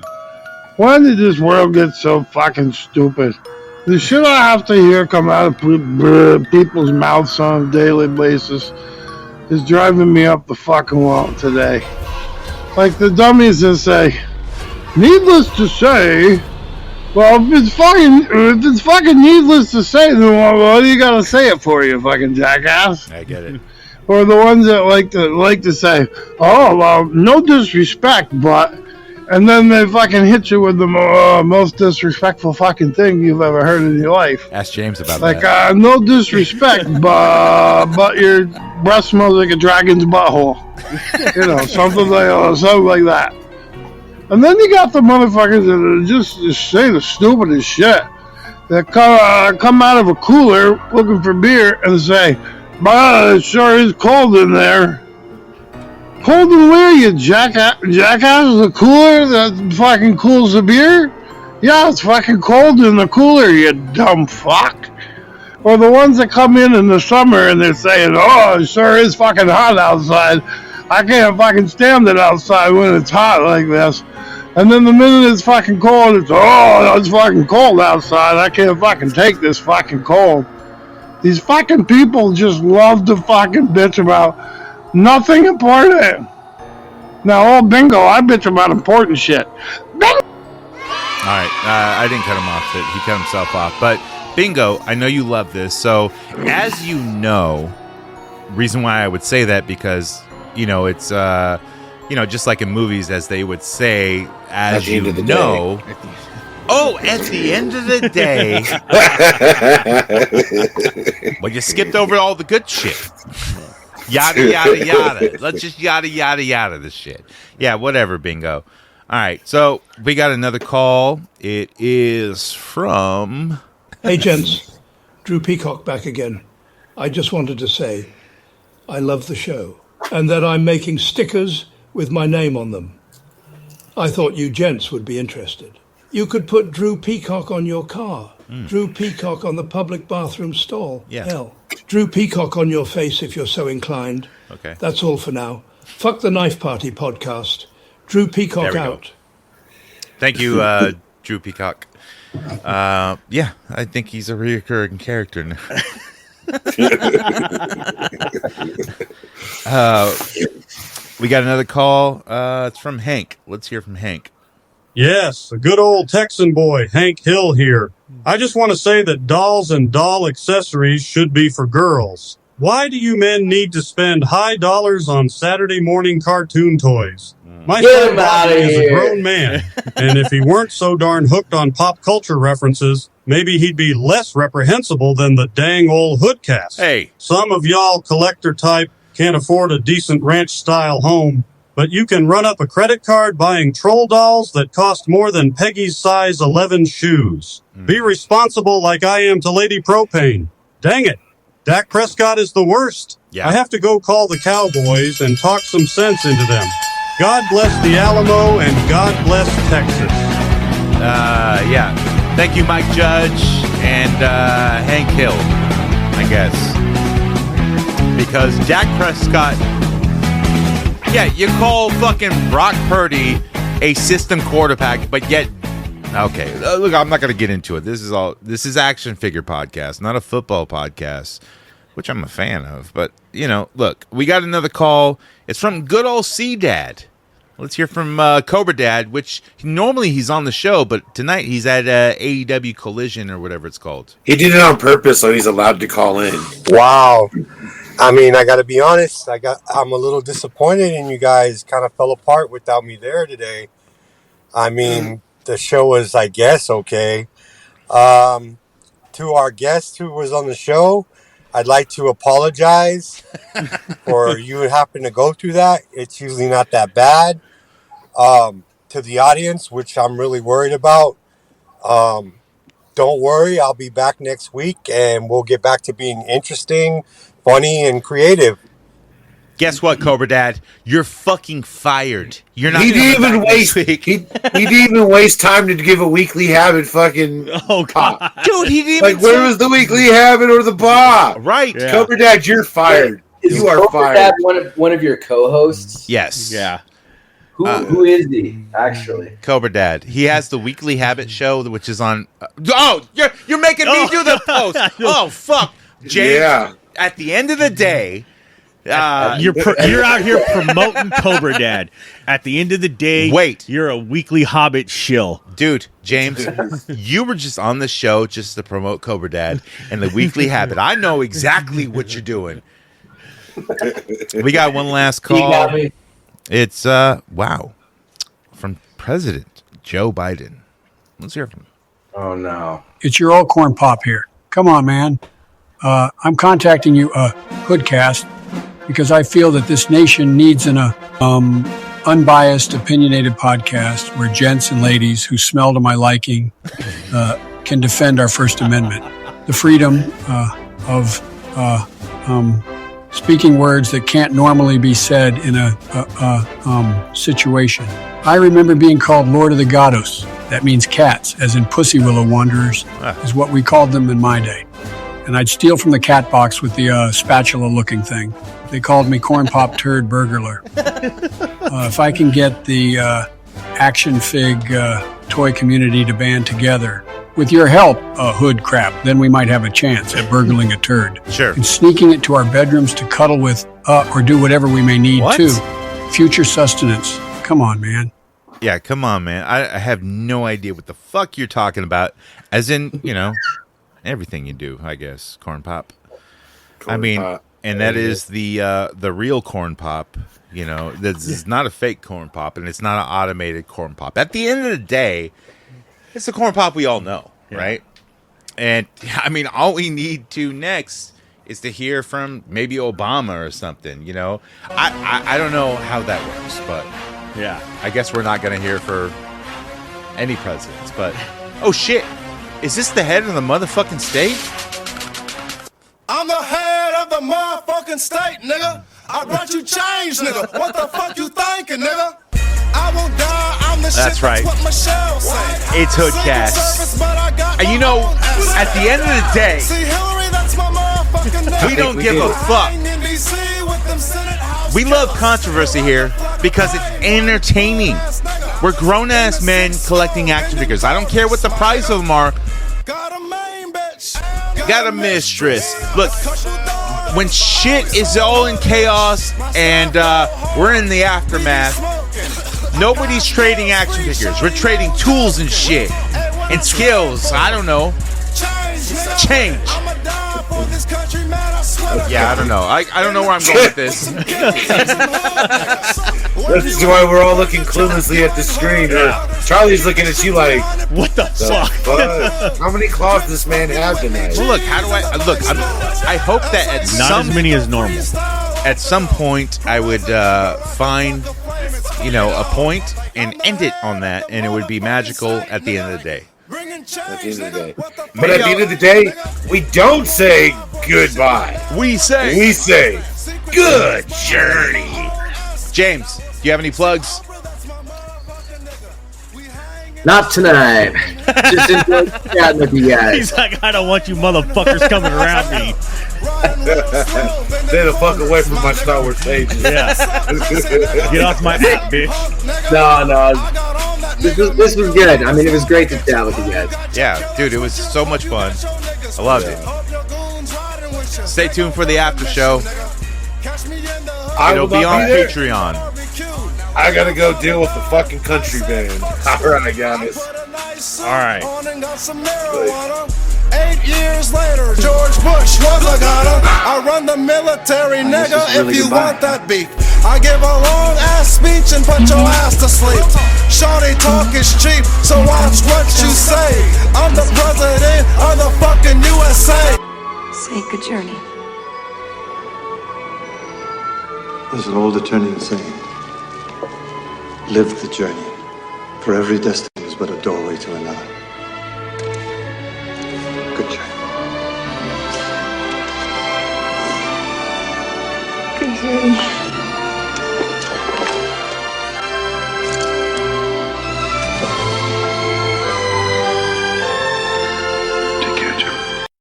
When did this world get so fucking stupid? The shit I have to hear come out of people's mouths on a daily basis is driving me up the fucking wall today. Like the dummies that say, needless to say, well, if it's fucking needless to say, then what do you gotta say it for, you fucking jackass? I get it. Or the ones that like to say, oh, well, no disrespect, but, and then they fucking hit you with the most disrespectful fucking thing you've ever heard in your life. Ask James about like, that. No disrespect, but your breath smells like a dragon's butthole. You know, something like that. And then you got the motherfuckers that just say the stupidest shit. That come out of a cooler looking for beer and say, "But it sure is cold in there." Cold in where, you jackass? The cooler that fucking cools the beer? Yeah, it's fucking cold in the cooler, you dumb fuck. Or the ones that come in the summer and they're saying, "Oh, it sure is fucking hot outside. I can't fucking stand it outside when it's hot like this." And then the minute it's fucking cold, it's fucking cold outside. I can't fucking take this fucking cold. These fucking people just love to fucking bitch about nothing important. Now, old Bingo, I bitch about important shit. All right, I didn't cut him off. He cut himself off. But Bingo, I know you love this. So, as you know, reason why I would say that because it's just like in movies, as they would say, as you know. Oh, at the end of the day. Well, you skipped over all the good shit. Yada, yada, yada. Let's just yada, yada, yada this shit. Yeah, whatever, Bingo. All right, so we got another call. It is from... Hey, gents. Drew Peacock back again. I just wanted to say I love the show and that I'm making stickers with my name on them. I thought you gents would be interested. You could put Drew Peacock on your car. Drew Peacock on the public bathroom stall. Yeah. Hell, Drew Peacock on your face if you're so inclined. Okay. That's all for now. Fuck the Knife Party podcast. Drew Peacock out. Go. Thank you, Drew Peacock. Yeah, I think he's a recurring character now. We got another call. It's from Hank. Let's hear from Hank. Yes, a good old Texan boy, Hank Hill here. I just want to say that dolls and doll accessories should be for girls. Why do you men need to spend high dollars on Saturday morning cartoon toys? My son Bobby is a grown man, and if he weren't so darn hooked on pop culture references, maybe he'd be less reprehensible than the dang old HoodCast. Hey. Some of y'all collector type can't afford a decent ranch-style home, but you can run up a credit card buying troll dolls that cost more than Peggy's size 11 shoes. Be responsible like I am to Lady Propane. Dang it. Dak Prescott is the worst. Yeah. I have to go call the Cowboys and talk some sense into them. God bless the Alamo and God bless Texas. Yeah. Thank you, Mike Judge and Hank Hill, I guess. Because Dak Prescott... Yeah, you call fucking Brock Purdy a system quarterback, but yet... Okay, look, I'm not going to get into it. This is action figure podcast, not a football podcast, which I'm a fan of. But, look, we got another call. It's from good old C-Dad. Let's hear from Cobra Dad, which normally he's on the show, but tonight he's at AEW Collision or whatever it's called. He did it on purpose, so he's allowed to call in. Wow. I mean, I got to be honest. I'm a little disappointed in you guys. Kind of fell apart without me there today. I mean, the show was, I guess, okay. To our guest who was on the show, I'd like to apologize for you having to go through that. It's usually not that bad. To the audience, which I'm really worried about, don't worry. I'll be back next week, and we'll get back to being interesting, funny, and creative. Guess what, Cobra Dad? You're fucking fired. You're not. He didn't even waste. He didn't even waste time to give a weekly habit fucking. Oh god, dude, he didn't. Like, where was the weekly habit or the Bob? Right, yeah. Cobra Dad, you're fired. You are Cobra fired. Dad one of your co-hosts? Yes. Yeah. Who is he actually? Cobra Dad. He has the weekly habit show, which is on. You're making me do the post. Oh fuck, James. Yeah. At the end of the day. You're out here promoting Cobra Dad. At the end of the day, you're a weekly Hobbit shill. Dude, James, you were just on the show just to promote Cobra Dad and the weekly habit. I know exactly what you're doing. We got one last call. You got me. It's from President Joe Biden. Let's hear from him. Oh no. It's your old corn pop here. Come on, man. I'm contacting you, HoodCast, because I feel that this nation needs an unbiased, opinionated podcast where gents and ladies who smell to my liking can defend our First Amendment. The freedom of speaking words that can't normally be said in a situation. I remember being called Lord of the Gatos. That means cats, as in Pussy Willow Wanderers, is what we called them in my day. And I'd steal from the cat box with the spatula-looking thing. They called me Corn Pop Turd Burglar. If I can get the action fig toy community to band together, with your help, hood crap, then we might have a chance at burgling a turd. Sure. And sneaking it to our bedrooms to cuddle with or do whatever we may need to. Future sustenance. Come on, man. Yeah, come on, man. I have no idea what the fuck you're talking about. As in, everything you do, I guess. Corn Pop. And that is the real Corn Pop. This is not a fake Corn Pop, and it's not an automated Corn Pop. At the end of the day, it's the Corn Pop we all know, right? And all we need to next is to hear from maybe Obama or something. I don't know how that works, but yeah, I guess we're not going to hear for any presidents. But oh shit, is this the head of the motherfucking state? I'm the head of the motherfucking state, nigga. I brought you change, nigga. What the fuck you thinking, nigga? I won't die. I'm the That's shit. right. That's what Michelle said. It's HoodCast. And at the end of the day, we don't give a fuck. We love controversy here because it's entertaining. We're grown-ass men collecting action figures. I don't care what the price of them are. Got a mistress. Look, when shit is all in chaos and we're in the aftermath, nobody's trading action figures. We're trading tools and shit and skills. I don't know. Change. Yeah, I don't know. I don't know where I'm going with this. That's why we're all looking cluelessly at the screen. Charlie's looking at you like, what the fuck? How many claws does this man have tonight? Well, look, how do I hope that at not as many as normal. At some point, I would find, a point and end it on that, and it would be magical at the end of the day. At the end of the day. But at the end of the day, we don't say goodbye. We say good journey. James, do you have any plugs? Not tonight. Just enjoy chatting with you guys. He's like, I don't want you motherfuckers coming around me. Stay the fuck away from my Star Wars pages. Yeah. Get off my app, bitch. No. This was good. It was great to chat with you guys. Yeah, dude, it was so much fun. I loved it. Stay tuned for the after show. It'll be on Patreon. I gotta go deal with the fucking country band. Alright, guys. Alright. 8 years later, George Bush was a gunner. I run the military, nigga, if you want that beef. I give a long ass speech and put your ass to sleep. Shorty talk is cheap, so watch what you say. I'm the president of the fucking USA. Say good journey. There's an old Eternian saying, live the journey, for every destiny is but a doorway to another. Good journey. Good journey.